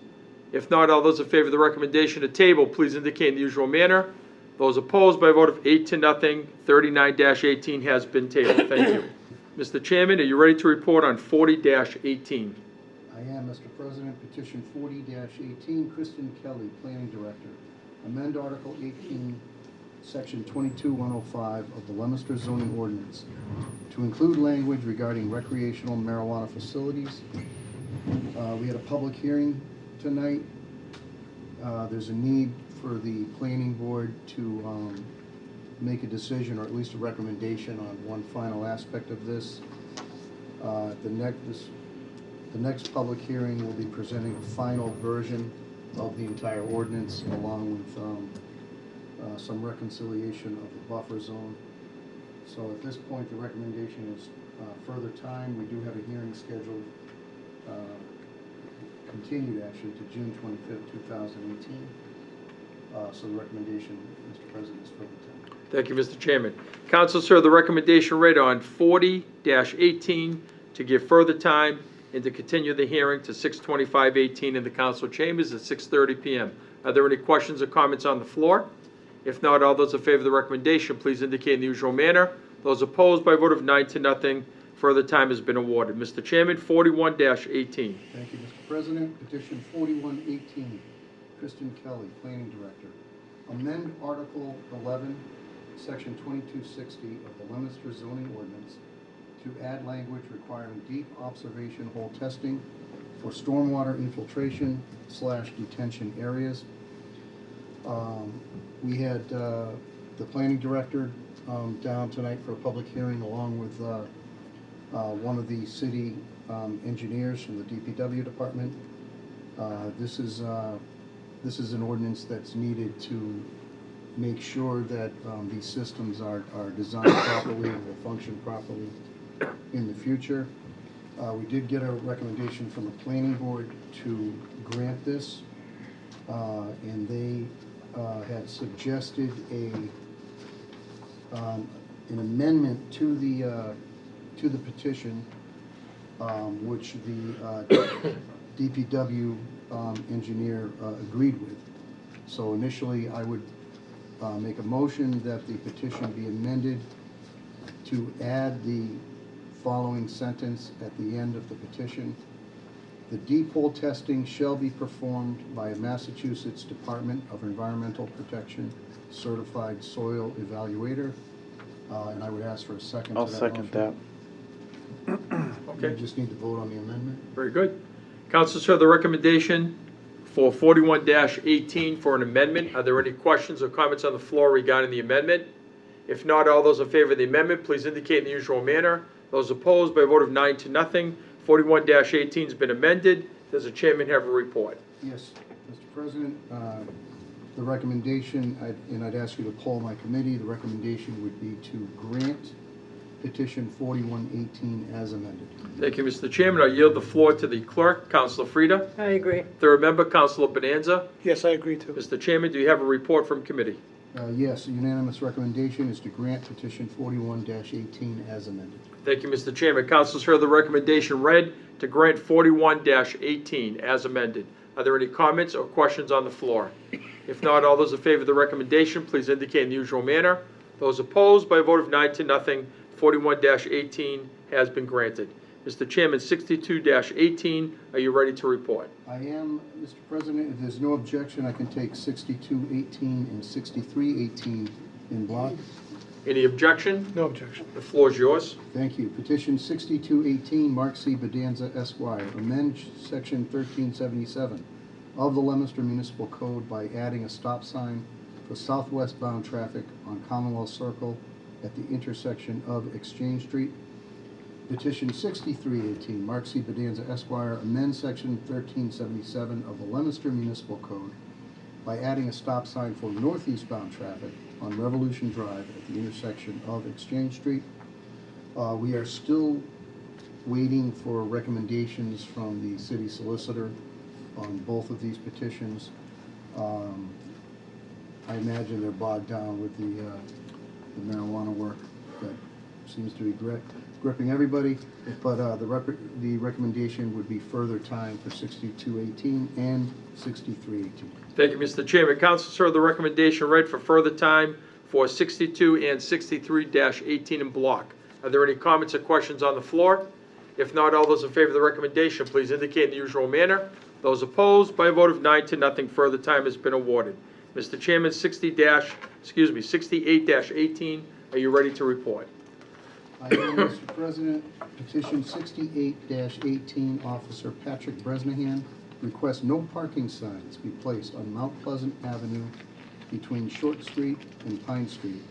A: If not, all those in favor of the recommendation to table, please indicate in the usual manner. Those opposed, by a vote of 8-0, 39-18 has been tabled. Thank you. Mr. Chairman, are you ready to report on 40-18?
G: I am, Mr. President. Petition 40-18, Kristen Kelly, Planning Director. Amend Article 18, Section 22105 of the Leominster zoning ordinance to include language regarding recreational marijuana facilities. We had a public hearing tonight. There's a need for the planning board to make a decision, or at least a recommendation, on one final aspect of this. The next public hearing will be presenting a final version of the entire ordinance, along with some reconciliation of the buffer zone. So at this point, the recommendation is further time. We do have a hearing scheduled, continued actually, to June 25th, 2018. So the recommendation, Mr. President, is further time.
A: Thank you, Mr. Chairman. Council, sir, the recommendation read on 40-18 to give further time and to continue the hearing to 6/25/18 in the council chambers at 6:30 p.m. Are there any questions or comments on the floor? If not, all those in favor of the recommendation, please indicate in the usual manner. Those opposed, by a vote of 9-0, further time has been awarded. Mr. Chairman, 41-18.
G: Thank you, Mr. President. Petition 41-18, Kristen Kelly, Planning Director. Amend Article 11, Section 2260 of the Leominster zoning ordinance to add language requiring deep observation hole testing for stormwater infiltration / detention areas. We had the Planning Director down tonight for a public hearing, along with one of the city engineers from the DPW department. This is an ordinance that's needed to make sure that these systems are designed properly and will function properly in the future. We did get a recommendation from the planning board to grant this, and they had suggested an amendment to the to the petition, which the DPW engineer agreed with. So initially, I would make a motion that the petition be amended to add the following sentence at the end of the petition. The deep hole testing shall be performed by a Massachusetts Department of Environmental Protection certified soil evaluator. And I would ask for a second to
L: I'll
G: that
L: second that.
G: motion.
A: Okay.
G: You just need to vote on the amendment.
A: Very good. Councilors heard the recommendation for 41-18 for an amendment. Are there any questions or comments on the floor regarding the amendment? If not, all those in favor of the amendment, please indicate in the usual manner. Those opposed, by a vote of 9-0. 41-18 has been amended. Does the chairman have a report?
G: Yes, Mr. President, the recommendation, and I'd ask you to poll my committee, the recommendation would be to grant petition 4118 as amended.
A: Thank you, Mr. Chairman. I yield the floor to the clerk, Councilor Frida.
F: I agree.
A: Third member, Councilor Bonanza.
H: Yes, I agree too.
A: Mr. Chairman, do you have a report from committee?
G: Yes, a unanimous recommendation is to grant petition 41-18 as amended.
A: Thank you, Mr. Chairman. Councilors heard the recommendation read to grant 41-18 as amended. Are there any comments or questions on the floor? If not, all those in favor of the recommendation, please indicate in the usual manner. Those opposed, by a vote of 9-0, 41-18 has been granted. Mr. Chairman, 62-18, are you ready to report?
G: I am, Mr. President. If there's no objection, I can take 6218 and 6318 in block.
A: Any objection?
H: No objection.
A: The floor is yours.
G: Thank you. Petition 6218, Mark C. Bedanza, Esquire, amend section 1377 of the Leominster Municipal Code by adding a stop sign for southwest bound traffic on Commonwealth Circle at the intersection of Exchange Street. Petition 6318, Mark C. Bedanza, Esquire, amend section 1377 of the Leominster Municipal Code by adding a stop sign for northeastbound traffic on Revolution Drive at the intersection of Exchange Street. We are still waiting for recommendations from the city solicitor on both of these petitions. I imagine they're bogged down with the marijuana work that seems to be gripping everybody, but the recommendation would be further time for 6218 and 6318.
A: Thank you, Mr. Chairman. Councilors heard the recommendation read for further time for 62 and 63-18 in block. Are there any comments or questions on the floor? If not, all those in favor of the recommendation, please indicate in the usual manner. Those opposed, by a vote of 9-0, further time has been awarded. Mr. Chairman, 68-18, are you ready to report?
G: I am, Mr. President. Petition 68-18, Officer Patrick Bresnahan requests no parking signs be placed on Mount Pleasant Avenue between Short Street and Pine Street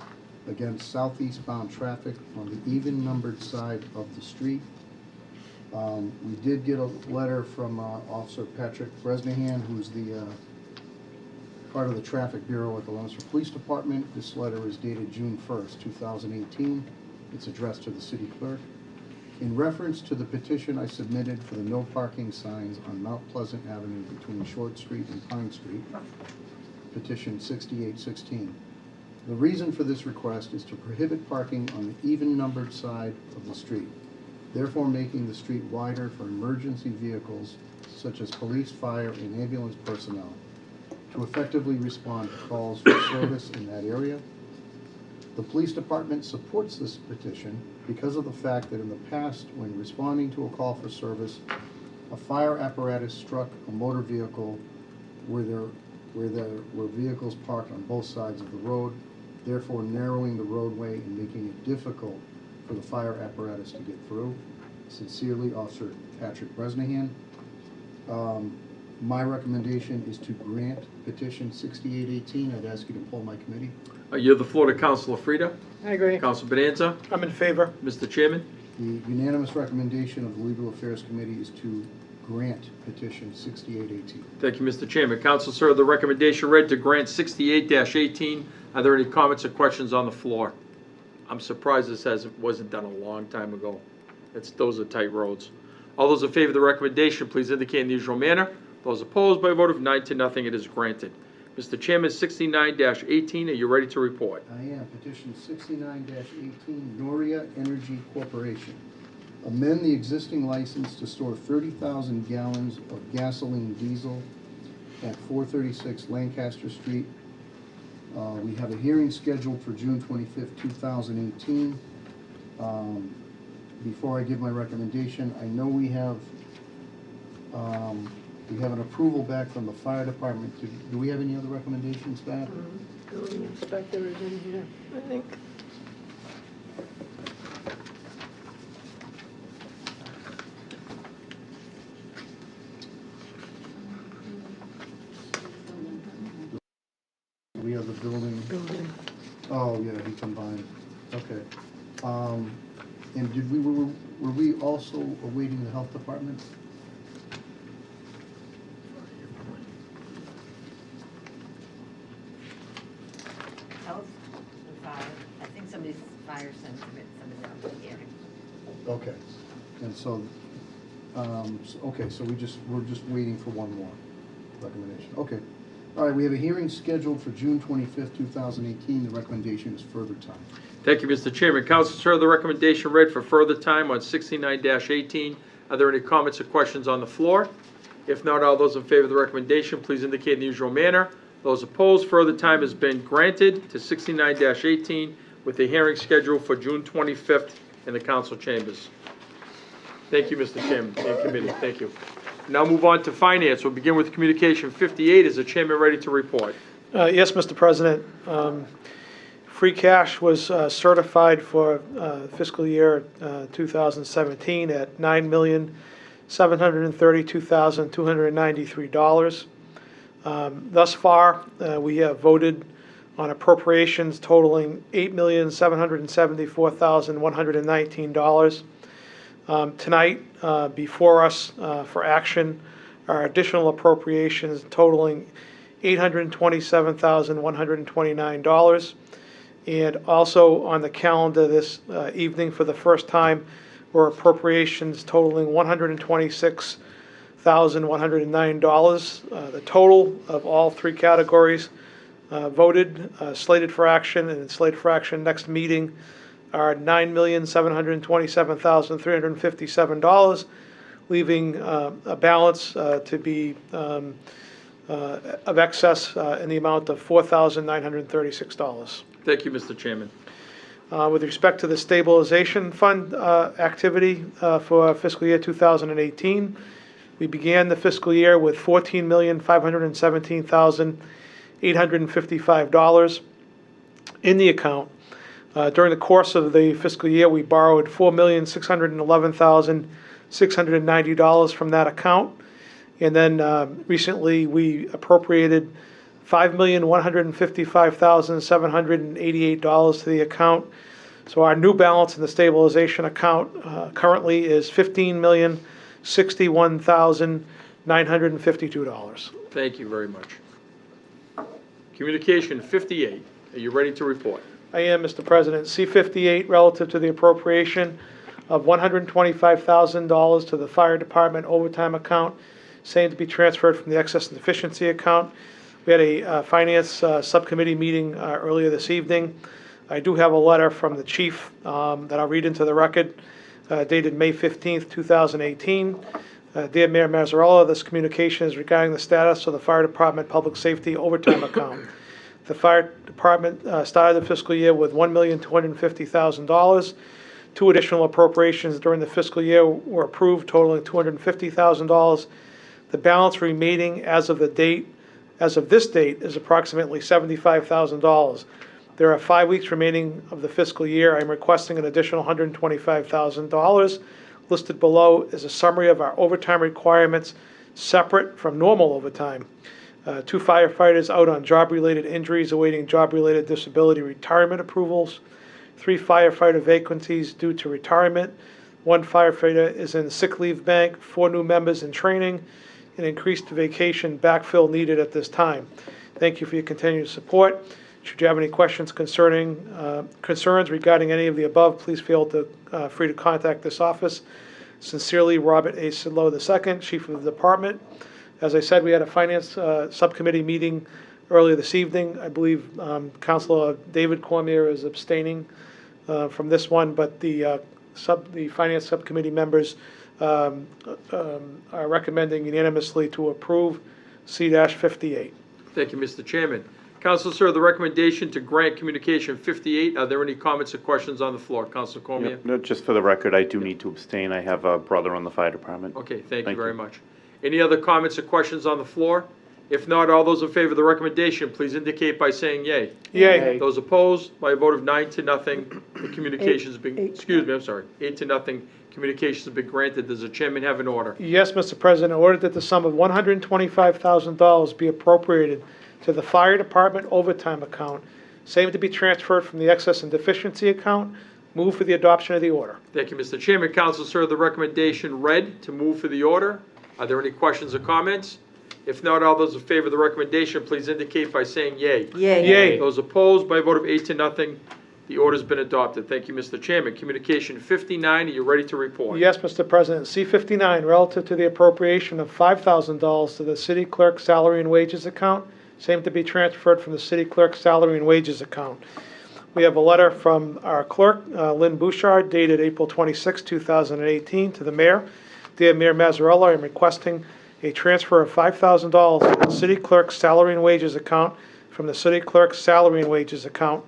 G: against southeastbound traffic on the even-numbered side of the street. We did get a letter from Officer Patrick Bresnahan, who's the part of the Traffic Bureau at the Leominster Police Department. This letter is dated June 1st, 2018. It's addressed to the city clerk. In reference to the petition I submitted for the no parking signs on Mount Pleasant Avenue between Short Street and Pine Street, petition 6816. The reason for this request is to prohibit parking on the even-numbered side of the street, therefore making the street wider for emergency vehicles such as police, fire, and ambulance personnel to effectively respond to calls for service in that area. The police department supports this petition because of the fact that in the past, when responding to a call for service, a fire apparatus struck a motor vehicle where there were vehicles parked on both sides of the road, therefore narrowing the roadway and making it difficult for the fire apparatus to get through. Sincerely, Officer Patrick Bresnahan. My recommendation is to grant petition 6818. I'd ask you to poll my committee.
A: I yield the floor to Councilor Frida.
F: I agree.
A: Councilor Bonanza.
H: I'm in favor.
A: Mr. Chairman.
G: The unanimous recommendation of the Legal Affairs Committee is to grant petition 6818.
A: Thank you, Mr. Chairman. Councilors heard the recommendation read to grant 68-18. Are there any comments or questions on the floor? I'm surprised this wasn't done a long time ago. Those are tight roads. All those in favor of the recommendation, please indicate in the usual manner. Those opposed, by a vote of 9-0, it is granted. Mr. Chairman, 69-18, are you ready to report?
G: I am. Petition 69-18, Noria Energy Corporation. Amend the existing license to store 30,000 gallons of gasoline diesel at 436 Lancaster Street. We have a hearing scheduled for June 25th, 2018. Before I give my recommendation, I know we have an approval back from the fire department. Do we have any other recommendations back?
F: Building inspector is in here, I think.
G: We have the building. Oh, yeah, he combined. Okay. And were we also awaiting the health department?
J: Health and fire, I think somebody's fire sent somebody else to the hearing.
G: Okay. And so, okay, so we're just waiting for one more recommendation. Okay. All right, we have a hearing scheduled for June 25th, 2018. The recommendation is further time.
A: Thank you, Mr. Chairman. Councilors heard the recommendation read for further time on 69-18. Are there any comments or questions on the floor? If not, all those in favor of the recommendation, please indicate in the usual manner. Those opposed, further time has been granted to 69-18 with the hearing scheduled for June 25th in the council chambers. Thank you, Mr. Chairman and committee. Thank you. Now move on to finance. We'll begin with communication 58. Is the chairman ready to report?
H: Yes, Mr. President. Free cash was certified for fiscal year 2017 at $9,732,293. Thus far, we have voted on appropriations totaling $8,774,119. Tonight, before us for action, are additional appropriations totaling $827,129. And also on the calendar this evening for the first time were appropriations totaling $126,109. The total of all three categories voted, slated for action, and slated for action next meeting are $9,727,357, leaving a balance to be of excess in the amount of $4,936.
A: Thank you, Mr. Chairman.
H: With respect to the stabilization fund activity for fiscal year 2018, we began the fiscal year with $14,517,855 in the account. During the course of the fiscal year, we borrowed $4,611,690 from that account. And then recently we appropriated $5,155,788 to the account. So our new balance in the stabilization account currently is $15,061,952.
A: Thank you very much. Communication 58. Are you ready to report?
H: I am, Mr. President. C-58, relative to the appropriation of $125,000 to the fire department overtime account, saying to be transferred from the excess and deficiency account. We had a finance subcommittee meeting earlier this evening. I do have a letter from the chief that I'll read into the record, dated May 15th, 2018. Dear Mayor Mazzarella, this communication is regarding the status of the fire department public safety overtime account. The fire department started the fiscal year with $1,250,000. Two additional appropriations during the fiscal year were approved, totaling $250,000. The balance remaining as of this date is approximately $75,000. There are 5 weeks remaining of the fiscal year. I'm requesting an additional $125,000. Listed below is a summary of our overtime requirements separate from normal overtime. 2 firefighters out on job-related injuries awaiting job-related disability retirement approvals. 3 firefighter vacancies due to retirement. 1 firefighter is in sick leave bank. 4 new members in training. An increased vacation backfill needed at this time. Thank you for your continued support. Should you have any questions concerns regarding any of the above, please feel free to contact this office. Sincerely, Robert A. Sidlow II, Chief of the Department. As I said, we had a finance subcommittee meeting earlier this evening. I believe Councilor David Cormier is abstaining from this one, but the Finance Subcommittee members are recommending unanimously to approve C-58.
A: Thank you, Mr. Chairman. Council, sir, the recommendation to grant communication 58, are there any comments or questions on the floor? Councilor Cormier?
L: Yep, no, just for the record, I do need to abstain. I have a brother on the fire department.
A: Okay, thank you
L: Thank
A: very
L: you.
A: much. Any other comments or questions on the floor? If not, all those in favor of the recommendation, please indicate by saying yay.
H: Yay.
A: Those opposed, by a vote of 9-0, the communications been,
F: Eight.
A: excuse me, I'm sorry, 8-0, communications have been granted. Does the chairman have an order?
H: Yes, Mr. President, ordered that the sum of $125,000 be appropriated to the Fire Department overtime account, same to be transferred from the excess and deficiency account. Move for the adoption of the order.
A: Thank you, Mr. Chairman. Council, sir, the recommendation read to move for the order. Are there any questions or comments? If not, all those in favor of the recommendation, please indicate by saying yay.
H: Yay.
A: Those opposed, by a vote of 8-0, the order's been adopted. Thank you, Mr. Chairman. Communication 59, are you ready to report?
H: Yes, Mr. President. C-59, relative to the appropriation of $5,000 to the city clerk salary and wages account, same to be transferred from the city clerk salary and wages account. We have a letter from our clerk, Lynn Bouchard, dated April 26, 2018, to the mayor. Dear Mayor Mazzarella, I am requesting a transfer of $5,000 to the city clerk's salary and wages account from the city clerk's salary and wages account.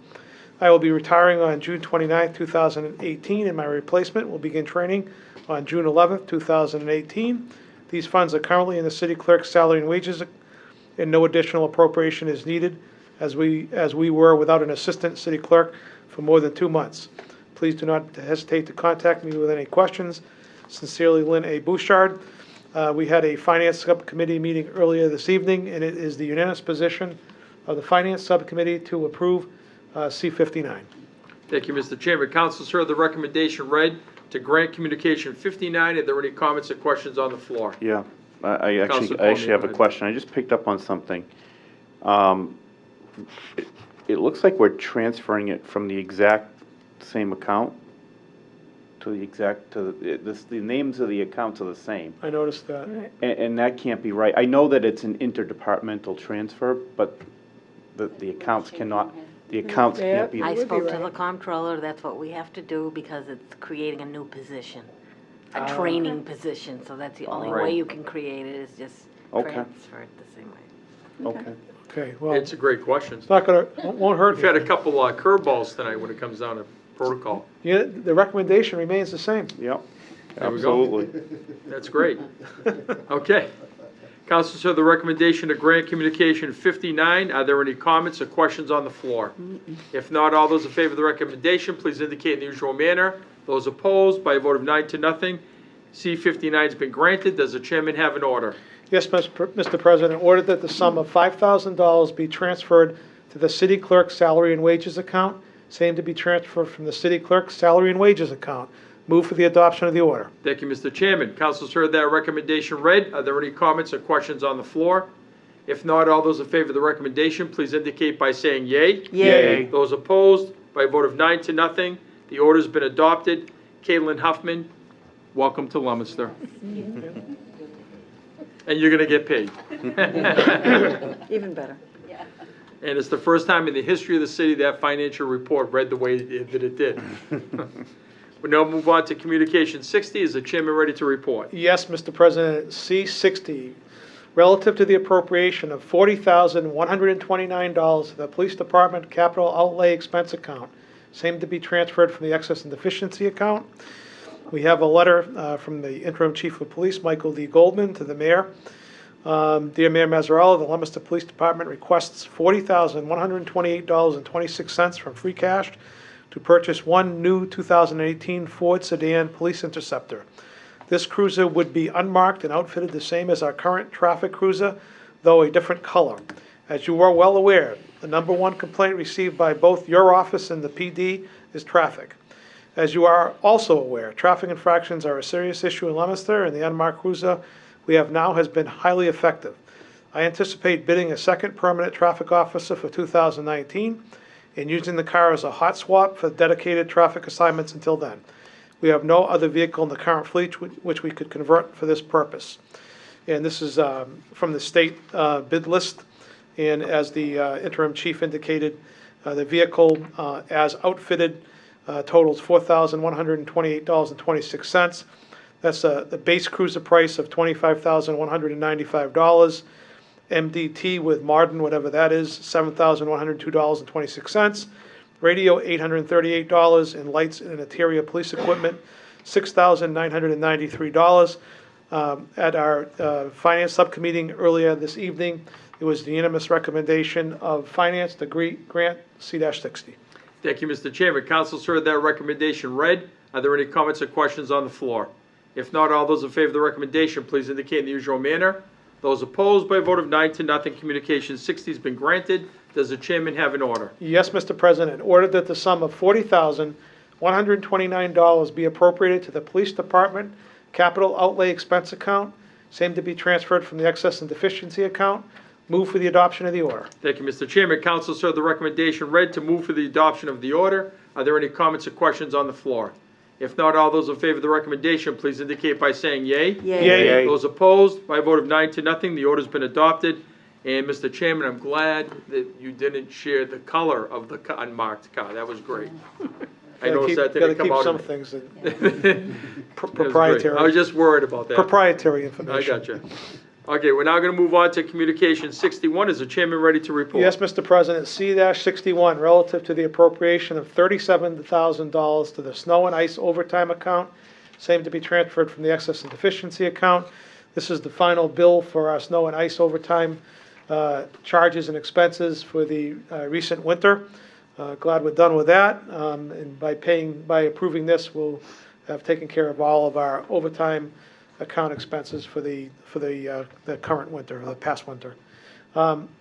H: I will be retiring on June 29, 2018, and my replacement will begin training on June 11, 2018. These funds are currently in the city clerk's salary and wages, and no additional appropriation is needed, as we were without an assistant city clerk for more than 2 months. Please do not hesitate to contact me with any questions. Sincerely, Lynn A. Bouchard. We had a Finance Subcommittee meeting earlier this evening, and it is the unanimous position of the Finance Subcommittee to approve C-59.
A: Thank you, Mr. Chairman. Council, sir, the recommendation read to grant communication 59. Are there any comments or questions on the floor?
L: Yeah, I
A: Councilor
L: actually have
A: Cormier,
L: a
A: go
L: question. I just picked up on something. It looks like we're transferring it from the exact same account to the exact, the names of the accounts are the same.
H: I noticed that.
L: And that can't be right. I know that it's an interdepartmental transfer, but the accounts cannot, the accounts can't be.
F: Yeah.
J: I
F: would be
J: spoke to
F: right.
J: the comptroller, that's what we have to do because it's creating a new position, a training position, so that's the only
A: Alright.
J: way you can create it is just
L: Okay.
J: transfer it the same way.
L: Okay.
H: Okay, well,
A: It's a great question.
H: it's not gonna, won't hurt.
A: We've had a couple curveballs tonight when it comes down to protocol.
H: Yeah, the recommendation remains the same.
L: Yep,
A: There we go.
L: absolutely.
A: That's great. Okay. Council, sir, the recommendation to grant communication 59, are there any comments or questions on the floor? If not, all those in favor of the recommendation, please indicate in the usual manner. Those opposed, by a vote of 9-0, C-59 has been granted. Does the chairman have an order?
H: Yes, Mr. President, ordered that the sum of $5,000 be transferred to the city clerk's salary and wages account, same to be transferred from the city clerk's salary and wages account. Move for the adoption of the order.
A: Thank you, Mr. Chairman. Council's heard that recommendation read. Are there any comments or questions on the floor? If not, all those in favor of the recommendation, please indicate by saying yay.
L: Yay.
A: Those opposed, by a vote of 9-0, the order's been adopted. Caitlin Huffman, welcome to Leominster. And you're gonna get paid.
M: Even better.
A: And it's the first time in the history of the city that financial report read the way that it did. We now move on to Communication 60. Is the chairman ready to report?
H: Yes, Mr. President, C-60, relative to the appropriation of $40,129 to the Police Department Capital Outlay Expense Account, same to be transferred from the Excess and Deficiency Account. We have a letter from the Interim Chief of Police, Michael D. Goldman, to the Mayor. Dear Mayor Mazzarella, the Leominster Police Department requests $40,128.26 from free cash to purchase one new 2018 Ford sedan police interceptor. This cruiser would be unmarked and outfitted the same as our current traffic cruiser, though a different color. As you are well aware, the #1 complaint received by both your office and the PD is traffic. As you are also aware, traffic infractions are a serious issue in Leominster, and the unmarked cruiser we have now has been highly effective. I anticipate bidding a second permanent traffic officer for 2019 and using the car as a hot swap for dedicated traffic assignments until then. We have no other vehicle in the current fleet which we could convert for this purpose. And this is from the state bid list. And as the interim chief indicated, the vehicle as outfitted totals $4,128.26. That's the base cruiser price of $25,195. MDT with Martin, whatever that is, $7,102.26. Radio, $838, and lights and interior police equipment, $6,993. At our Finance Subcommittee earlier this evening, it was the unanimous recommendation of Finance to grant C-60.
A: Thank you, Mr. Chairman. Council's heard that recommendation read. Are there any comments or questions on the floor? If not, all those in favor of the recommendation, please indicate in the usual manner. Those opposed, by a vote of 9-0, Communication 60 has been granted. Does the chairman have an order?
H: Yes, Mr. President. Ordered that the sum of $40,129 be appropriated to the Police Department Capital Outlay Expense Account, same to be transferred from the Excess and Deficiency Account. Move for the adoption of the order.
A: Thank you, Mr. Chairman. Council heard the recommendation read to move for the adoption of the order. Are there any comments or questions on the floor? If not, all those in favor of the recommendation, please indicate by saying yea.
H: Yea.
A: Those opposed, by a vote of 9-0, the order's been adopted. And, Mr. Chairman, I'm glad that you didn't share the color of the unmarked car. That was great. I noticed that didn't come out.
H: Gotta keep some things proprietary.
A: I was just worried about that.
H: Proprietary
A: I
H: information.
A: got you. Okay, we're now going to move on to Communication 61. Is the chairman ready to report?
H: Yes, Mr. President, C-61, relative to the appropriation of $37,000 to the snow and ice overtime account, same to be transferred from the excess and deficiency account. This is the final bill for our snow and ice overtime charges and expenses for the recent winter. Glad we're done with that, and by approving this, we'll have taken care of all of our overtime account expenses for the current winter, the past winter.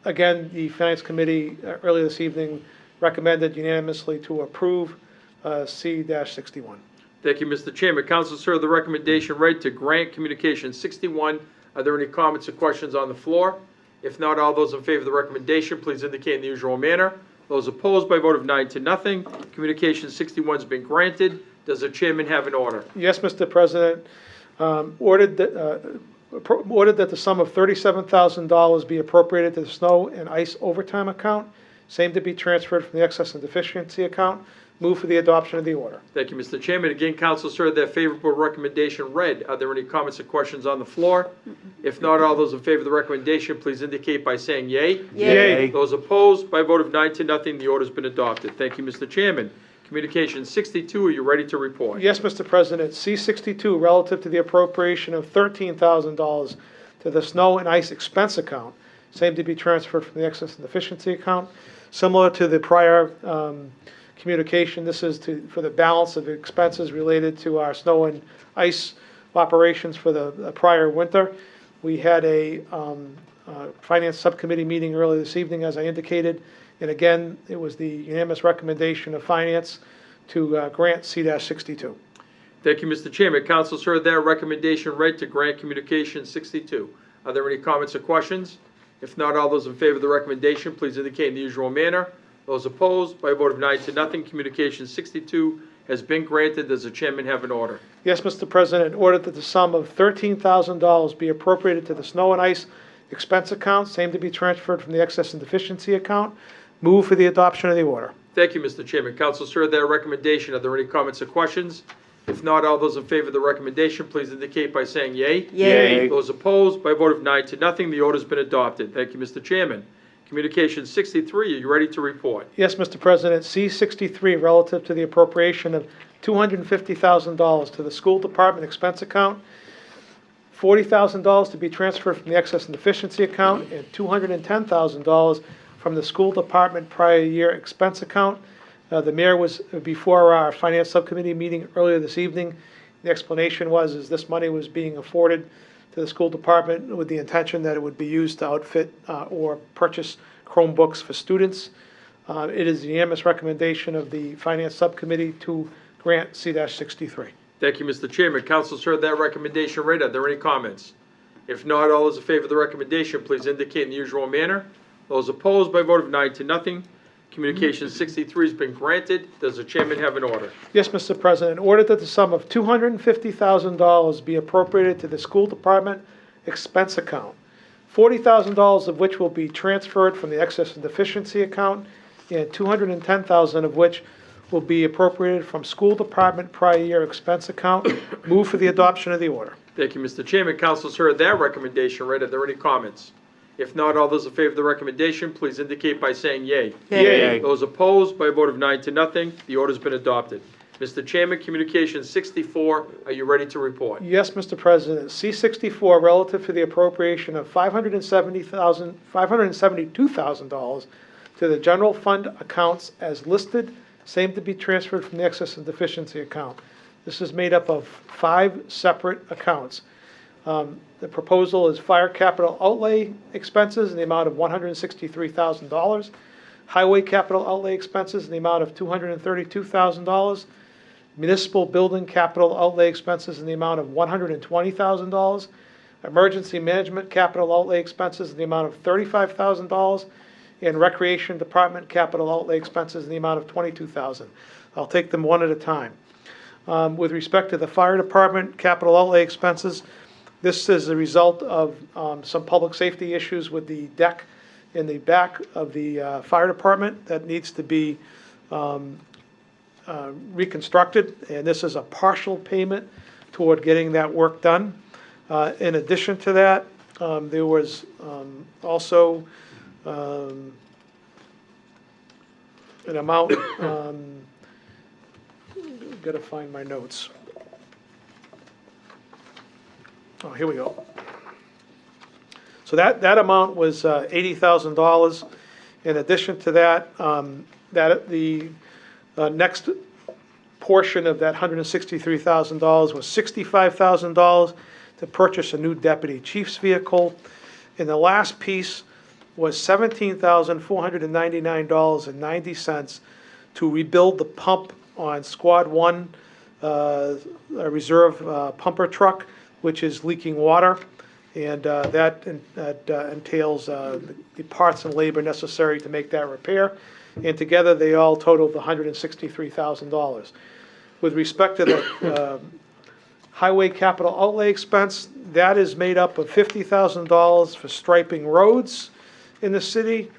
H: Again, the Finance Committee earlier this evening recommended unanimously to approve C-61.
A: Thank you, Mr. Chairman. Council heard the recommendation read to grant Communication 61. Are there any comments or questions on the floor? If not, all those in favor of the recommendation, please indicate in the usual manner. Those opposed, by a vote of 9-0, Communication 61 has been granted. Does the chairman have an order?
H: Yes, Mr. President. Ordered that the sum of $37,000 be appropriated to the snow and ice overtime account, same to be transferred from the excess and deficiency account. Move for the adoption of the order.
A: Thank you, Mr. Chairman. Again, Council heard that favorable recommendation read. Are there any comments or questions on the floor? If not, all those in favor of the recommendation, please indicate by saying yea.
H: Yea.
A: Those opposed, by a vote of 9-0, the order's been adopted. Thank you, Mr. Chairman. Communication 62, are you ready to report?
H: Yes, Mr. President. C-62, relative to the appropriation of $13,000 to the snow and ice expense account, same to be transferred from the excess and deficiency account. Similar to the prior communication, this is for the balance of expenses related to our snow and ice operations for the prior winter. We had a Finance Subcommittee meeting earlier this evening, as I indicated, and again, it was the unanimous recommendation of Finance to grant C-62.
A: Thank you, Mr. Chairman. Council heard that recommendation read to grant Communication 62. Are there any comments or questions? If not, all those in favor of the recommendation, please indicate in the usual manner. Those opposed, by a vote of 9-0, Communication 62 has been granted. Does the chairman have an order?
H: Yes, Mr. President. Ordered that the sum of $13,000 be appropriated to the snow and ice expense account, same to be transferred from the excess and deficiency account. Move for the adoption of the order.
A: Thank you, Mr. Chairman. Council heard that recommendation. Are there any comments or questions? If not, all those in favor of the recommendation, please indicate by saying yea.
H: Yea.
A: Those opposed, by a vote of 9-0, the order's been adopted. Thank you, Mr. Chairman. Communication 63, are you ready to report?
H: Yes, Mr. President. C-63, relative to the appropriation of $250,000 to the school department expense account, $40,000 to be transferred from the excess and deficiency account, and $210,000 from the school department prior year expense account. The mayor was before our Finance Subcommittee meeting earlier this evening. The explanation was this money was being afforded to the school department with the intention that it would be used to outfit or purchase Chromebooks for students. It is the unanimous recommendation of the Finance Subcommittee to grant C-63.
A: Thank you, Mr. Chairman. Council heard that recommendation read. Are there any comments? If not, all those in favor of the recommendation, please indicate in the usual manner. Those opposed, by a vote of 9-0, Communication 63 has been granted. Does the chairman have an order?
H: Yes, Mr. President. Ordered that the sum of $250,000 be appropriated to the school department expense account, $40,000 of which will be transferred from the excess and deficiency account, and $210,000 of which will be appropriated from school department prior year expense account. Move for the adoption of the order.
A: Thank you, Mr. Chairman. Council's heard that recommendation read. Are there any comments? If not, all those in favor of the recommendation, please indicate by saying yea.
H: Yea.
A: Those opposed, by a vote of 9-0, the order's been adopted. Mr. Chairman, Communication 64, are you ready to report?
H: Yes, Mr. President. C-64, relative to the appropriation of $572,000 to the general fund accounts as listed, same to be transferred from the excess and deficiency account. This is made up of 5 separate accounts. The proposal is fire capital outlay expenses in the amount of $163,000, highway capital outlay expenses in the amount of $232,000, municipal building capital outlay expenses in the amount of $120,000, emergency management capital outlay expenses in the amount of $35,000, and recreation department capital outlay expenses in the amount of $22,000. I'll take them one at a time. With respect to the fire department capital outlay expenses, this is a result of some public safety issues with the deck in the back of the fire department that needs to be reconstructed, and this is a partial payment toward getting that work done. In addition to that, there was also an amount, gotta find my notes. Oh, here we go. So that amount was $80,000. In addition to that, the next portion of that $163,000 was $65,000 to purchase a new deputy chief's vehicle. And the last piece was $17,499.90 to rebuild the pump on Squad 1, a reserve pumper truck, which is leaking water, and that entails the parts and labor necessary to make that repair, and together they all totaled $163,000. With respect to the highway capital outlay expense, that is made up of $50,000 for striping roads in the city,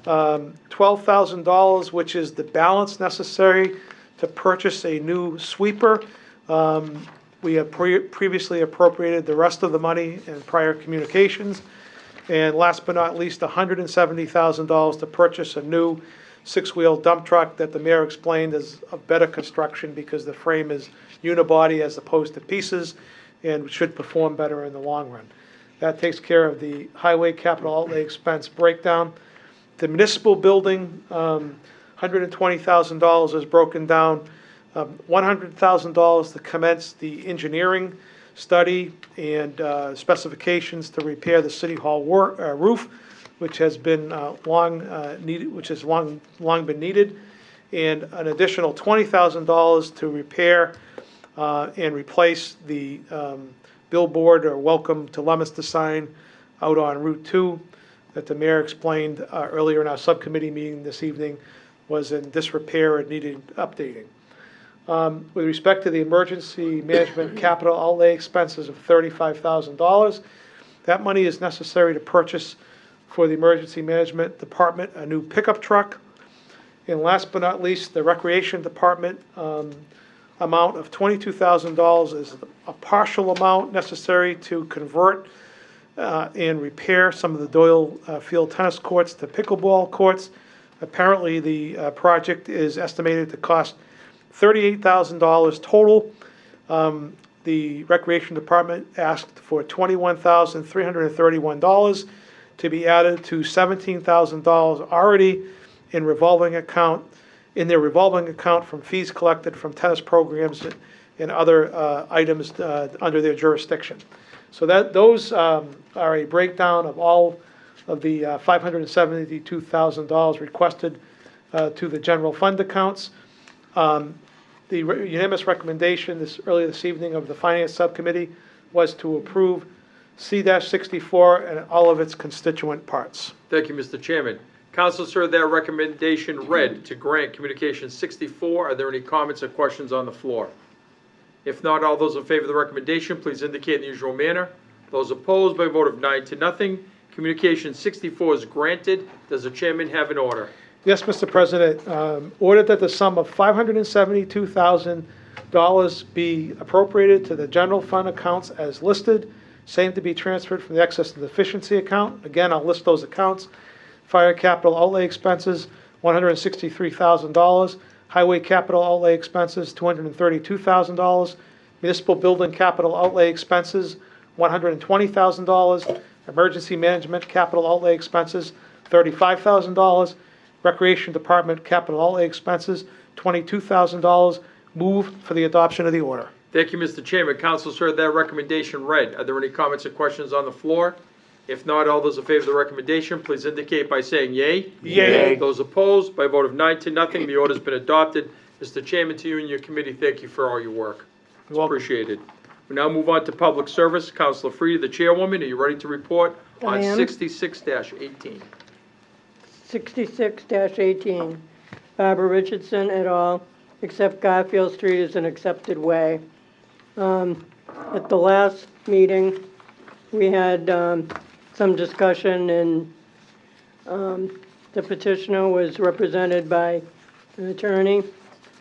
H: $12,000, which is the balance necessary to purchase a new sweeper. We have previously appropriated the rest of the money in prior communications. And last but not least, $170,000 to purchase a new 6-wheel dump truck that the mayor explained is of better construction because the frame is unibody as opposed to pieces and should perform better in the long run. That takes care of the highway capital outlay expense breakdown. The municipal building, $120,000 is broken down. $100,000 to commence the engineering study and specifications to repair the city hall roof, which has been long been needed, and an additional $20,000 to repair and replace the billboard or "Welcome to Leominster" sign out on Route 2 that the mayor explained earlier in our subcommittee meeting this evening was in disrepair and needed updating. With respect to the emergency management capital outlay expenses of $35,000, that money is necessary to purchase for the emergency management department a new pickup truck. And last but not least, the recreation department amount of $22,000 is a partial amount necessary to convert and repair some of the Doyle Field tennis courts to pickleball courts. Apparently, the project is estimated to cost $38,000 total. The Recreation Department asked for $21,331 to be added to $17,000 already in their revolving account from fees collected from tennis programs and other items under their jurisdiction. So those are a breakdown of all of the $572,000 requested to the general fund accounts. The unanimous recommendation earlier this evening of the Finance Subcommittee was to approve C-64 and all of its constituent parts.
A: Thank you, Mr. Chairman. Councilors heard that recommendation read to grant Communication 64. Are there any comments or questions on the floor? If not, all those in favor of the recommendation, please indicate in the usual manner. Those opposed, by a vote of 9-0, Communication 64 is granted. Does the chairman have an order?
H: Yes, Mr. President. Ordered that the sum of $572,000 be appropriated to the general fund accounts as listed, same to be transferred from the excess and deficiency account. Again, I'll list those accounts. Fire capital outlay expenses, $163,000. Highway capital outlay expenses, $232,000. Municipal building capital outlay expenses, $120,000. Emergency management capital outlay expenses, $35,000. Recreation Department capital outlay expenses, $22,000. Move for the adoption of the order.
A: Thank you, Mr. Chairman. Council's heard that recommendation read. Are there any comments or questions on the floor? If not, all those in favor of the recommendation, please indicate by saying yea.
H: Yea.
A: Those opposed, by a vote of 9-0, the order's been adopted. Mr. Chairman, to you and your committee, thank you for all your work. It's appreciated. We now move on to public service. Councilor Frida, the chairwoman, are you ready to report on
F: I am.
A: 66-18?
F: 66-18, Barbara Richardson et al., accept Garfield Street as an accepted way. At the last meeting, we had some discussion, and the petitioner was represented by an attorney,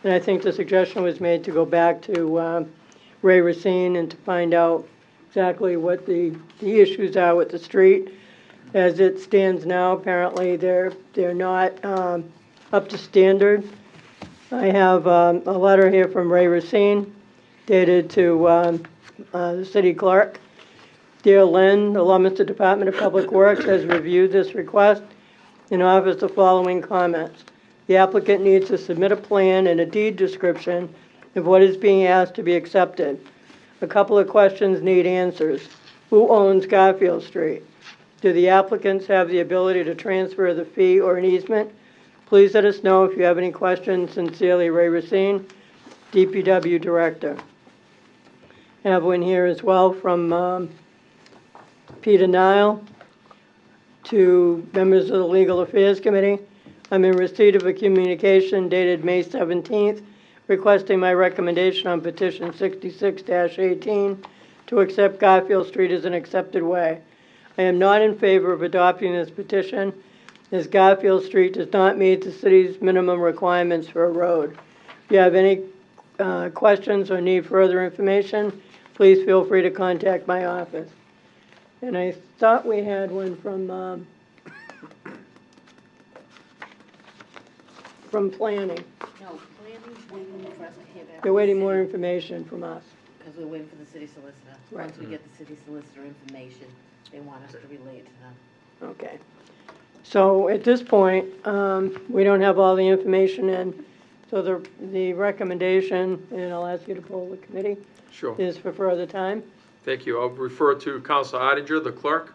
F: and I think the suggestion was made to go back to Ray Racine and to find out exactly what the issues are with the street. As it stands now, apparently they're not up to standard. I have a letter here from Ray Racine dated to the city clerk. Dear Lynn, the Leominster Department of Public Works has reviewed this request and offers the following comments. The applicant needs to submit a plan and a deed description of what is being asked to be accepted. A couple of questions need answers. Who owns Garfield Street? Do the applicants have the ability to transfer the fee or an easement? Please let us know if you have any questions. Sincerely, Ray Racine, DPW Director. I have one here as well from Peter Nile to members of the Legal Affairs Committee. I'm in receipt of a communication dated May 17th requesting my recommendation on petition 66-18 to accept Garfield Street as an accepted way. I am not in favor of adopting this petition, as Garfield Street does not meet the city's minimum requirements for a road. If you have any questions or need further information, please feel free to contact my office. And I thought we had one from planning.
J: No, planning's waiting for us to hear back.
F: They're waiting more information from us.
J: Because we're waiting for the city solicitor.
F: Right.
J: Once we get the city solicitor information, they want us to relay it to them.
F: Okay. So at this point, we don't have all the information in. So the recommendation, and I'll ask you to poll the committee,
A: Sure.
F: is for further time.
A: Thank you. I'll refer to Councilor Ottinger, the clerk.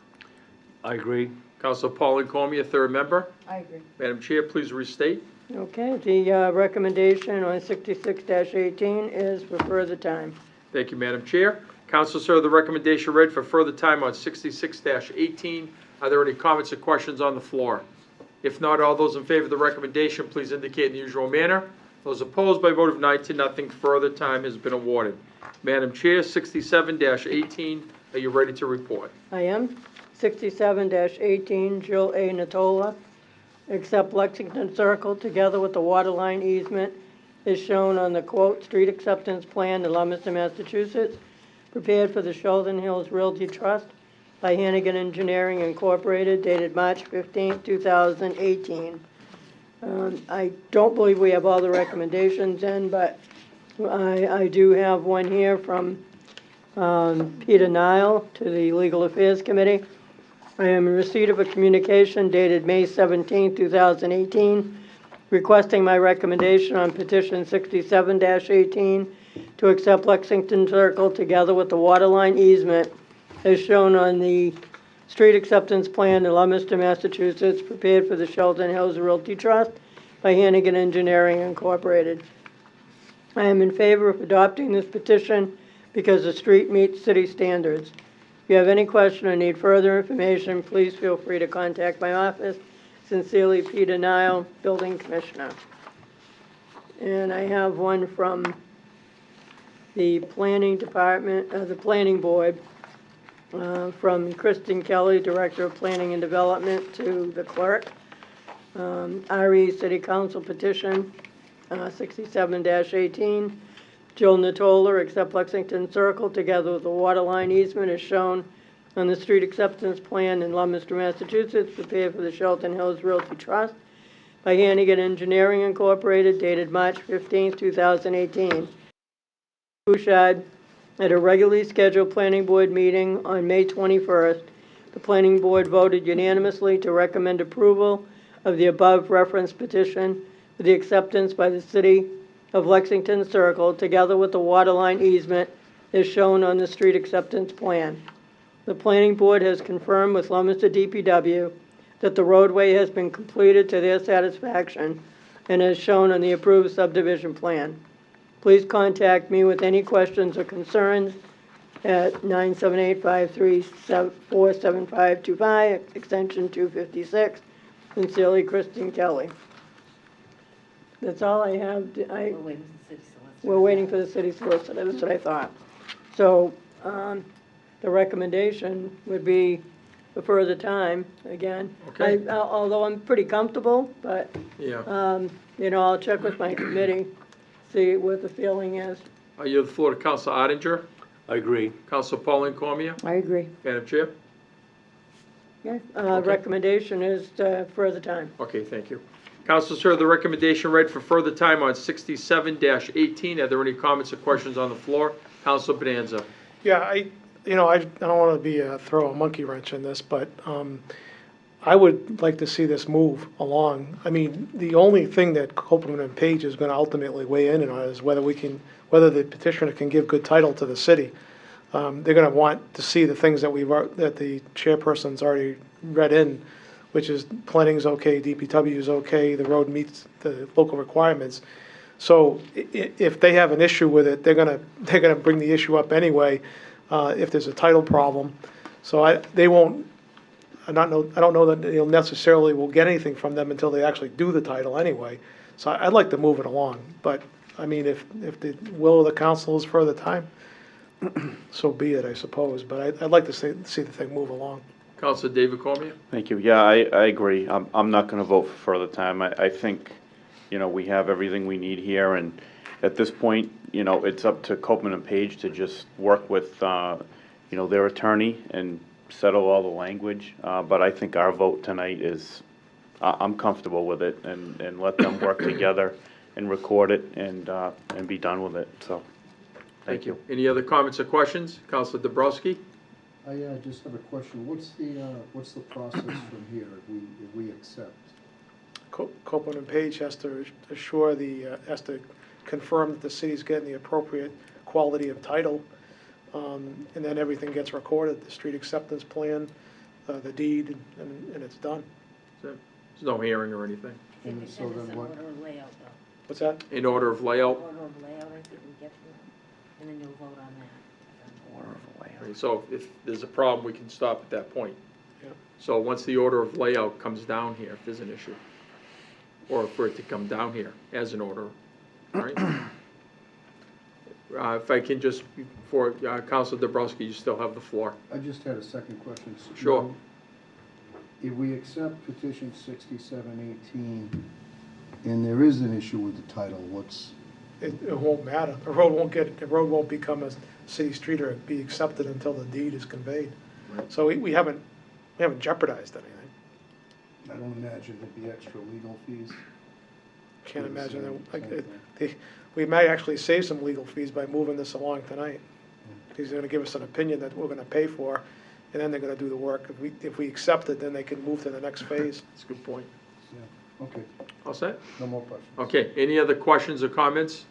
I: I agree.
A: Councilor Pauline Cormier, third member.
M: I agree.
A: Madam Chair, please restate.
F: Okay, the recommendation on 66-18 is for further time.
A: Thank you, Madam Chair. Council, sir, the recommendation read for further time on 66-18. Are there any comments or questions on the floor? If not, all those in favor of the recommendation, please indicate in the usual manner. Those opposed, by a vote of 9-0, further time has been awarded. Madam Chair, 67-18, are you ready to report?
F: I am. 67-18, Jill A. Natola, accept Lexington Circle together with the waterline easement is shown on the quote, street acceptance plan in Leominster, Massachusetts, prepared for the Sheldon Hills Realty Trust by Hannigan Engineering Incorporated, dated March 15, 2018. I don't believe we have all the recommendations in, but I do have one here from Peter Nile to the Legal Affairs Committee. I am in receipt of a communication dated May 17, 2018, requesting my recommendation on petition 67-18 to accept Lexington Circle together with the waterline easement as shown on the street acceptance plan in Leominster, Massachusetts, prepared for the Sheldon Hills Realty Trust by Hannigan Engineering Incorporated. I am in favor of adopting this petition because the street meets city standards. If you have any question or need further information, please feel free to contact my office. Sincerely, Peter Nile, Building Commissioner. And I have one from the Planning Department, the Planning Board. from Kristen Kelly, Director of Planning and Development, to the clerk. RE City Council petition, 67-18. Jill Natola, accept Lexington Circle together with the water line easement as shown on the street acceptance plan in Leominster, Massachusetts, prepared for the Shelton Hills Realty Trust by Hannigan Engineering Incorporated, dated March 15, 2018. Bouchard, at a regularly scheduled planning board meeting on May 21st, the planning board voted unanimously to recommend approval of the above referenced petition for the acceptance by the City of Lexington Circle together with the water line easement as shown on the street acceptance plan. The planning board has confirmed with Leominster DPW that the roadway has been completed to their satisfaction and as shown on the approved subdivision plan. Please contact me with any questions or concerns at 978-534-7525, extension 256. Sincerely, Kristen Kelly. That's all I have. We're waiting for the city solicitor. That's what I thought. So the recommendation would be for further time, again.
A: Okay.
F: Although I'm pretty comfortable, but,
A: Yeah.
F: you know, I'll check with my committee, see what the feeling is.
A: I yield the floor to Council Ottinger.
I: I agree.
A: Council Pauline Cormier.
F: I agree.
A: Madam Chair.
F: Yeah,
A: Okay.
F: recommendation is further time.
A: Okay, thank you. Council, sir, the recommendation read for further time on 67-18. Are there any comments or questions on the floor? Council Bonanza.
H: Yeah, I don't want to be throw a monkey wrench in this, but I would like to see this move along. I mean, the only thing that Copeland and Page is going to ultimately weigh in on is whether the petitioner can give good title to the city. They're going to want to see the things that that the chairperson's already read in, which is planning's okay, DPW is okay, the road meets the local requirements. So if they have an issue with it, they're gonna bring the issue up anyway, if there's a title problem. So I don't know that they'll necessarily will get anything from them until they actually do the title anyway. So I'd like to move it along, but I mean, if the will of the council is further time, so be it, I suppose. But I'd like to see the thing move along.
A: Council David Cormier.
L: Thank you. Yeah, I agree. I'm not going to vote for further time. I think, we have everything we need here, and at this point, it's up to Copeland and Page to just work with, their attorney and settle all the language. But I think our vote tonight is, I'm comfortable with it, and let them work together and record it and be done with it. So, thank you.
A: Any other comments or questions? Councilor Dabrowski.
G: I just have a question. What's the process from here if we accept?
H: Copeland and Page has to assure has to confirm that the city's getting the appropriate quality of title, and then everything gets recorded, the street acceptance plan, the deed, and it's done.
A: There's no hearing or anything.
G: And so then what?
H: What's that?
A: In order of layout.
J: Order of layout, I think we get to, and then you'll vote on that.
L: Order of layout.
A: So if there's a problem, we can stop at that point.
H: Yeah.
A: So once the order of layout comes down here, if there's an issue, or for it to come down here as an order, right? If I can just, for Councilor Dabrowski, you still have the floor.
G: I just had a second question.
A: Sure.
G: Now, if we accept petition 6718, and there is an issue with the title,
H: It won't matter. The road won't become a city street or be accepted until the deed is conveyed.
A: Right.
H: So we haven't jeopardized anything.
G: I don't imagine there'd be extra legal fees.
H: Can't imagine
G: Same
H: that.
G: thing.
H: We might actually save some legal fees by moving this along tonight. He's going to give us an opinion that we're going to pay for, and then they're going to do the work. If we accept it, then they can move to the next phase.
A: That's a good point.
G: Yeah, okay,
A: All set?
G: no more questions.
A: Okay, any other questions or comments?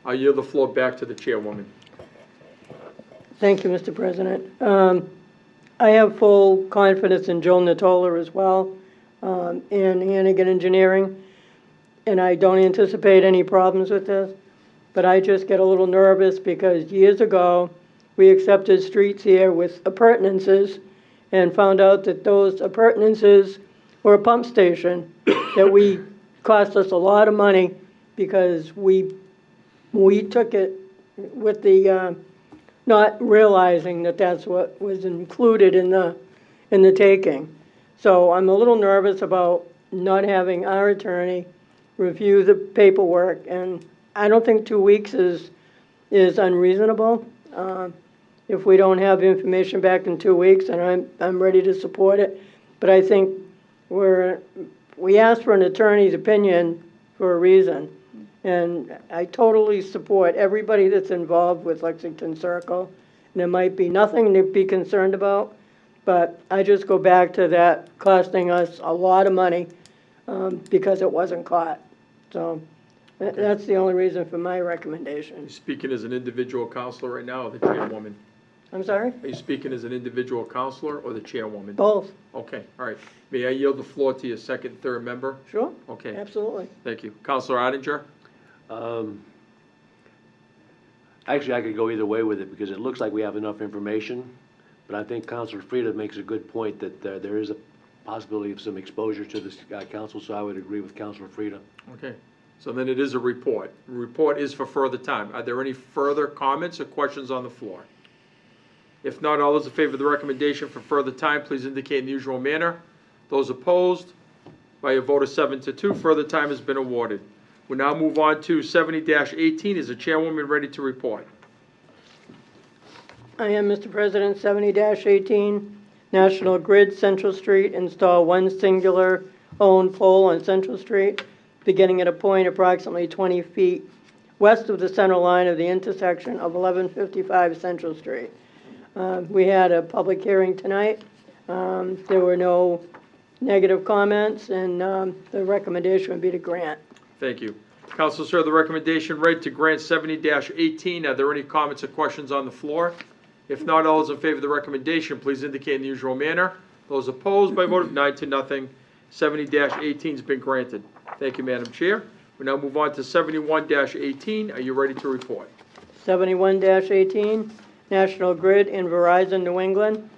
A: I yield the floor back to the chairwoman.
F: Thank you, Mr. President. I have full confidence in Joe Natola as well, and Hannigan Engineering, and I don't anticipate any problems with this, but I just get a little nervous because years ago, we accepted streets here with appurtenances and found out that those appurtenances were a pump station that cost us a lot of money because we took it with the not realizing that that's what was included in the taking. So I'm a little nervous about not having our attorney review the paperwork, and I don't think 2 weeks is unreasonable. If we don't have information back in 2 weeks, then I'm ready to support it. But I think we asked for an attorney's opinion for a reason. And I totally support everybody that's involved with Lexington Circle. And there might be nothing to be concerned about, but I just go back to that costing us a lot of money because it wasn't caught. So that's the only reason for my recommendation.
A: Are you speaking as an individual counselor right now, or the chairwoman?
F: I'm sorry?
A: Are you speaking as an individual counselor or the chairwoman?
F: Both.
A: Okay, all right. May I yield the floor to your second, third member?
F: Sure.
A: Okay,
F: Absolutely.
A: thank you. Counselor Oettinger?
I: Actually, I could go either way with it because it looks like we have enough information. But I think Councilor Frieda makes a good point that there is a possibility of some exposure to this council, so I would agree with Councilor Frieda.
A: Okay, so then it is a report. The report is for further time. Are there any further comments or questions on the floor? If not, all those in favor of the recommendation for further time, please indicate in the usual manner. Those opposed, by a vote of 7-2, further time has been awarded. We now move on to 70-18. Is the chairwoman ready to report?
F: I am, Mr. President. 70-18, National Grid, Central Street, install one singular owned pole on Central Street, beginning at a point approximately 20 feet west of the center line of the intersection of 1155 Central Street. We had a public hearing tonight. There were no negative comments, and the recommendation would be to grant.
A: Thank you. Council, sir, the recommendation read to grant 70-18. Are there any comments or questions on the floor? If not, all those in favor of the recommendation, please indicate in the usual manner. Those opposed, by a vote of 9-0, 70-18 has been granted. Thank you, Madam Chair. We now move on to 71-18. Are you ready to report?
F: 71-18, National Grid and Verizon New England,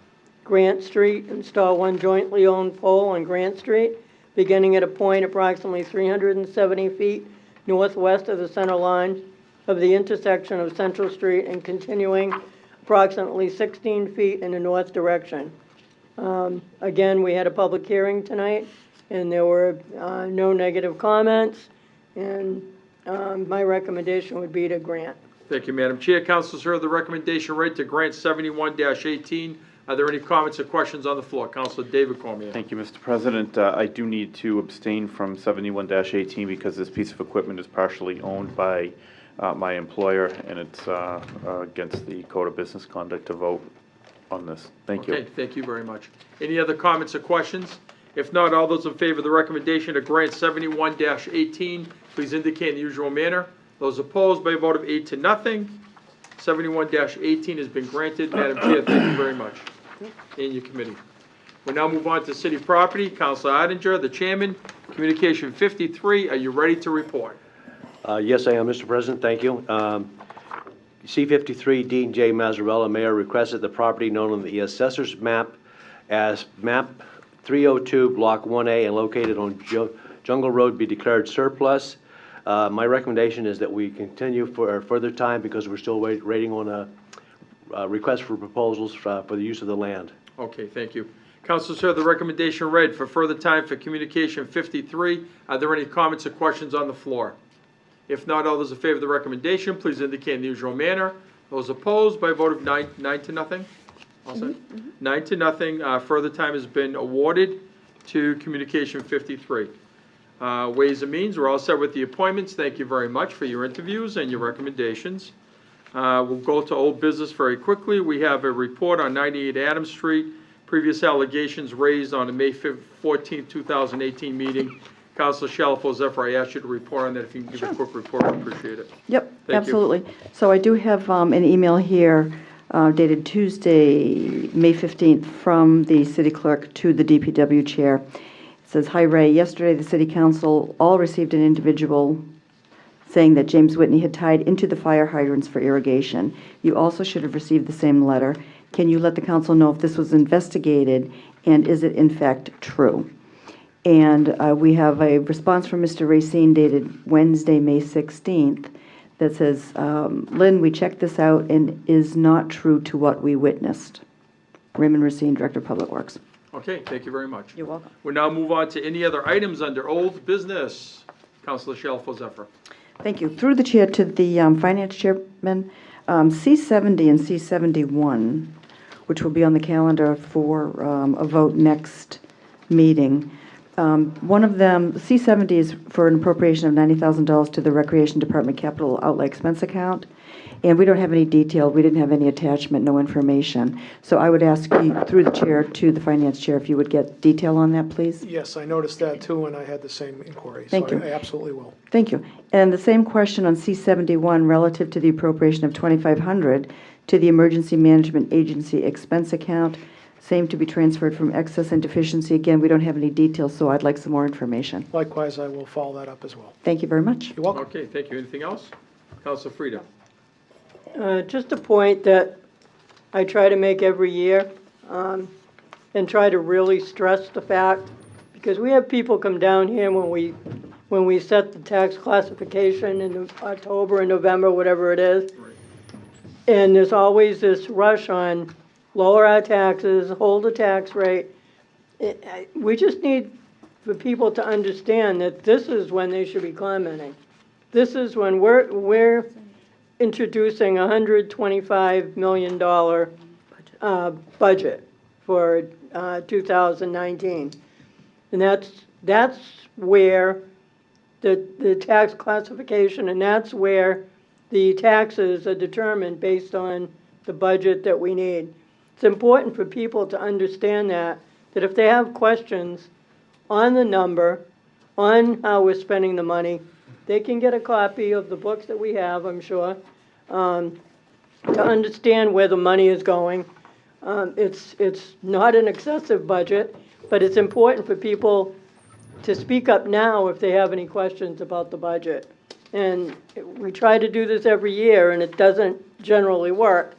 F: Grant Street, install one jointly owned pole on Grant Street, beginning at a point approximately 370 feet northwest of the center line of the intersection of Central Street and continuing approximately 16 feet in the north direction. Again, we had a public hearing tonight, and there were no negative comments, and my recommendation would be to grant.
A: Thank you, Madam Chair. Councilors heard the recommendation read to grant 71-18. Are there any comments or questions on the floor? Councilor David Cormier.
L: Thank you, Mr. President. I do need to abstain from 71-18 because this piece of equipment is partially owned by my employer, and it's against the Code of Business Conduct to vote on this. Thank you.
A: Okay, thank you very much. Any other comments or questions? If not, all those in favor of the recommendation to grant 71-18, please indicate in the usual manner. Those opposed, by a vote of 8-0, 71-18 has been granted. Madam Chair, thank you very much. And your committee. We now move on to city property. Councilor Oettinger, the chairman. Communication 53, are you ready to report?
I: Yes, I am, Mr. President. Thank you. C-53, Dean J. Mazzarella, Mayor, requested the property known on the assessor's map as map 302, block 1A, and located on Jungle Road be declared surplus. My recommendation is that we continue for further time because we're still waiting on a request for proposals for the use of the land.
A: Okay, thank you. Councilors heard the recommendation read for further time for communication 53. Are there any comments or questions on the floor? If not, all those in favor of the recommendation, please indicate in the usual manner. Those opposed, by a vote of 9-0. All set? 9-0. Further time has been awarded to communication 53. Ways and Means, we're all set with the appointments. Thank you very much for your interviews and your recommendations. We'll go to old business very quickly. We have a report on 98 Adams Street, previous allegations raised on the May 14, 2018 meeting. Councilor Shalfo Zephyr, I asked you to report on that. If you can give a quick report, I appreciate it.
M: Yep,
A: Thank
M: absolutely. So I do have an email here dated Tuesday, May 15th, from the city clerk to the DPW chair. It says, "Hi Ray, yesterday the city council all received an individual saying that James Whitney had tied into the fire hydrants for irrigation. You also should have received the same letter. Can you let the council know if this was investigated and is it in fact true?" And we have a response from Mr. Racine dated Wednesday, May 16th, that says, Lynn, we checked this out and is not true to what we witnessed. Raymond Racine, Director of Public Works.
A: Okay, thank you very much.
M: You're welcome.
A: We'll now move on to any other items under old business. Councilor Shalfo Zephyr.
M: Thank you. Through the chair to the Finance Chairman, C70 and C71, which will be on the calendar for a vote next meeting. One of them, C70 is for an appropriation of $90,000 to the Recreation Department Capital Outlay Expense Account. And we don't have any detail, we didn't have any attachment, no information. So I would ask you, through the chair to the Finance Chair, if you would get detail on that, please.
H: Yes, I noticed that too, and I had the same inquiry.
M: Thank
H: So
M: you.
H: I absolutely will.
M: Thank you. And the same question on C71 relative to the appropriation of $2,500 to the Emergency Management Agency expense account, same to be transferred from excess and deficiency. Again, we don't have any details, so I'd like some more information.
H: Likewise, I will follow that up as well.
M: Thank you very much.
H: You're welcome.
A: Okay, thank you. Anything else? Councilor Frida.
F: Just a point that I try to make every year, and try to really stress the fact, because we have people come down here when we set the tax classification in October and November, whatever it is. And there's always this rush on lower our taxes, hold the tax rate. We just need for people to understand that this is when they should be commenting. This is when we're introducing $125 million budget for 2019. And that's where the tax classification, and that's where the taxes are determined based on the budget that we need. It's important for people to understand that if they have questions on the number, on how we're spending the money, they can get a copy of the books that we have, I'm sure, to understand where the money is going. It's not an excessive budget, but it's important for people to speak up now if they have any questions about the budget. And we try to do this every year, and it doesn't generally work.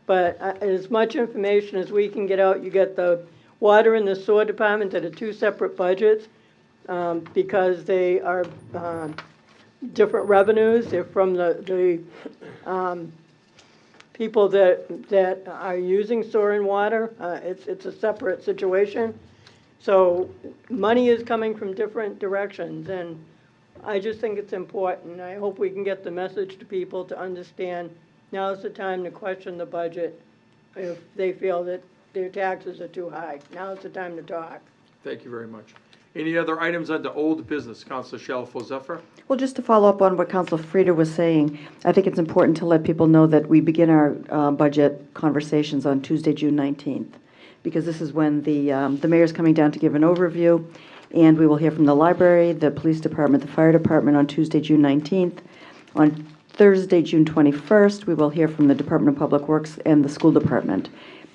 F: But as much information as we can get out, you get the water and the sewer department that are two separate budgets because they are different revenues. They're from the people that are using sewer and water. It's a separate situation. So money is coming from different directions, and I just think it's important. I hope we can get the message to people to understand now's the time to question the budget if they feel that their taxes are too high. Now's the time to talk.
A: Thank you very much. Any other items under old business? Councilor Shalfo Zephyr.
M: Well, just to follow up on what Councilor Frida was saying, I think it's important to let people know that we begin our budget conversations on Tuesday, June 19th, because this is when the mayor's coming down to give an overview, and we will hear from the library, the police department, the fire department on Tuesday, June 19th. On Thursday, June 21st, we will hear from the Department of Public Works and the school department.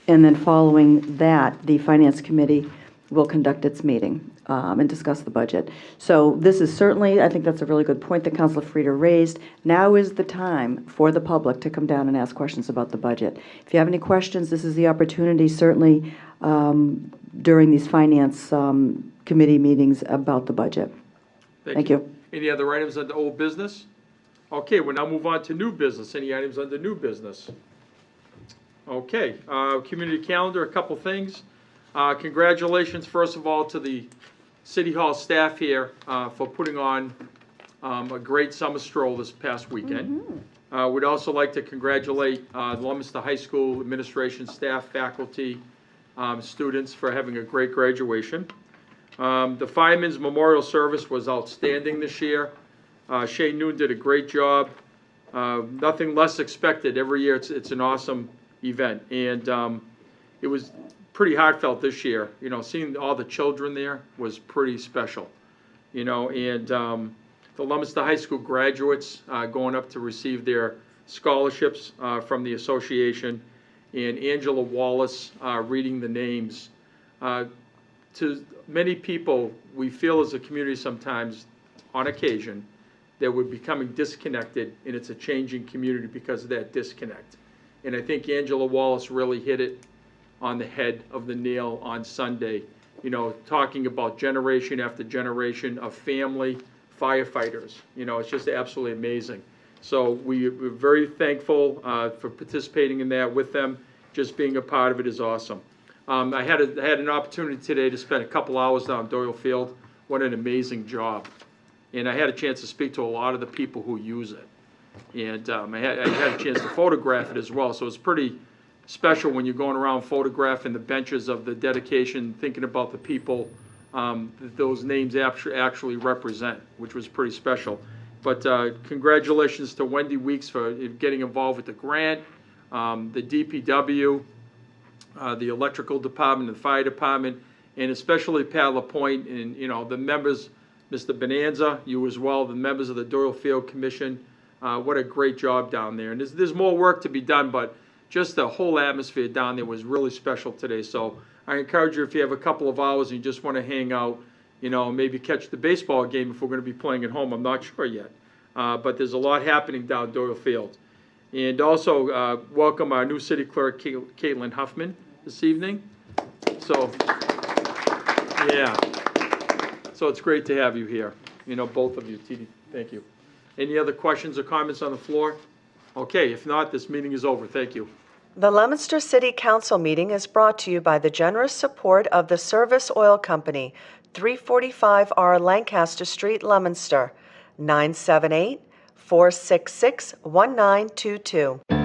M: And then following that, the Finance Committee will conduct its meeting and discuss the budget. So this is certainly, I think that's a really good point that Councilor Frida raised. Now is the time for the public to come down and ask questions about the budget. If you have any questions, this is the opportunity, certainly during these Finance Committee meetings about the budget. Thank you.
A: Any other items under old business? Okay, we'll now move on to new business. Any items under new business? Okay, community calendar, a couple things. Congratulations, first of all, to the City Hall staff here for putting on a great summer stroll this past weekend. We'd also like to congratulate the Leominster High School administration, staff, faculty, students for having a great graduation. The Firemen's Memorial Service was outstanding this year. Shane Noon did a great job. Nothing less expected. Every year it's an awesome event. And it was pretty heartfelt this year. You know, seeing all the children there was pretty special. You know, and the Leominster High School graduates going up to receive their scholarships from the association, and Angela Wallace reading the names. To many people, we feel as a community sometimes, on occasion, that we're becoming disconnected, and it's a changing community because of that disconnect. And I think Angela Wallace really hit it on the head of the nail on Sunday, you know, talking about generation after generation of family firefighters. You know, it's just absolutely amazing. So we're very thankful for participating in that with them. Just being a part of it is awesome. I had an opportunity today to spend a couple hours down Doyle Field. What an amazing job. And I had a chance to speak to a lot of the people who use it. And I had a chance to photograph it as well. So it's pretty special when you're going around photographing the benches of the dedication, thinking about the people that those names actually represent, which was pretty special. But congratulations to Wendy Weeks for getting involved with the grant, the DPW, the electrical department, the fire department, and especially Pat LaPointe and, the members, Mr. Bonanza, you as well, the members of the Doyle Field Commission. What a great job down there. And there's more work to be done, but just the whole atmosphere down there was really special today. So I encourage you, if you have a couple of hours and you just want to hang out, maybe catch the baseball game if we're going to be playing at home. I'm not sure yet. But there's a lot happening down Doyle Field. And also welcome our new city clerk, Caitlin Huffman, this evening. So, yeah. So it's great to have you here. Both of you. TD, thank you. Any other questions or comments on the floor? Okay, if not, this meeting is over. Thank you.
N: The Leominster City Council meeting is brought to you by the generous support of the Service Oil Company, 345R Lancaster Street, Leominster, 978-466-1922.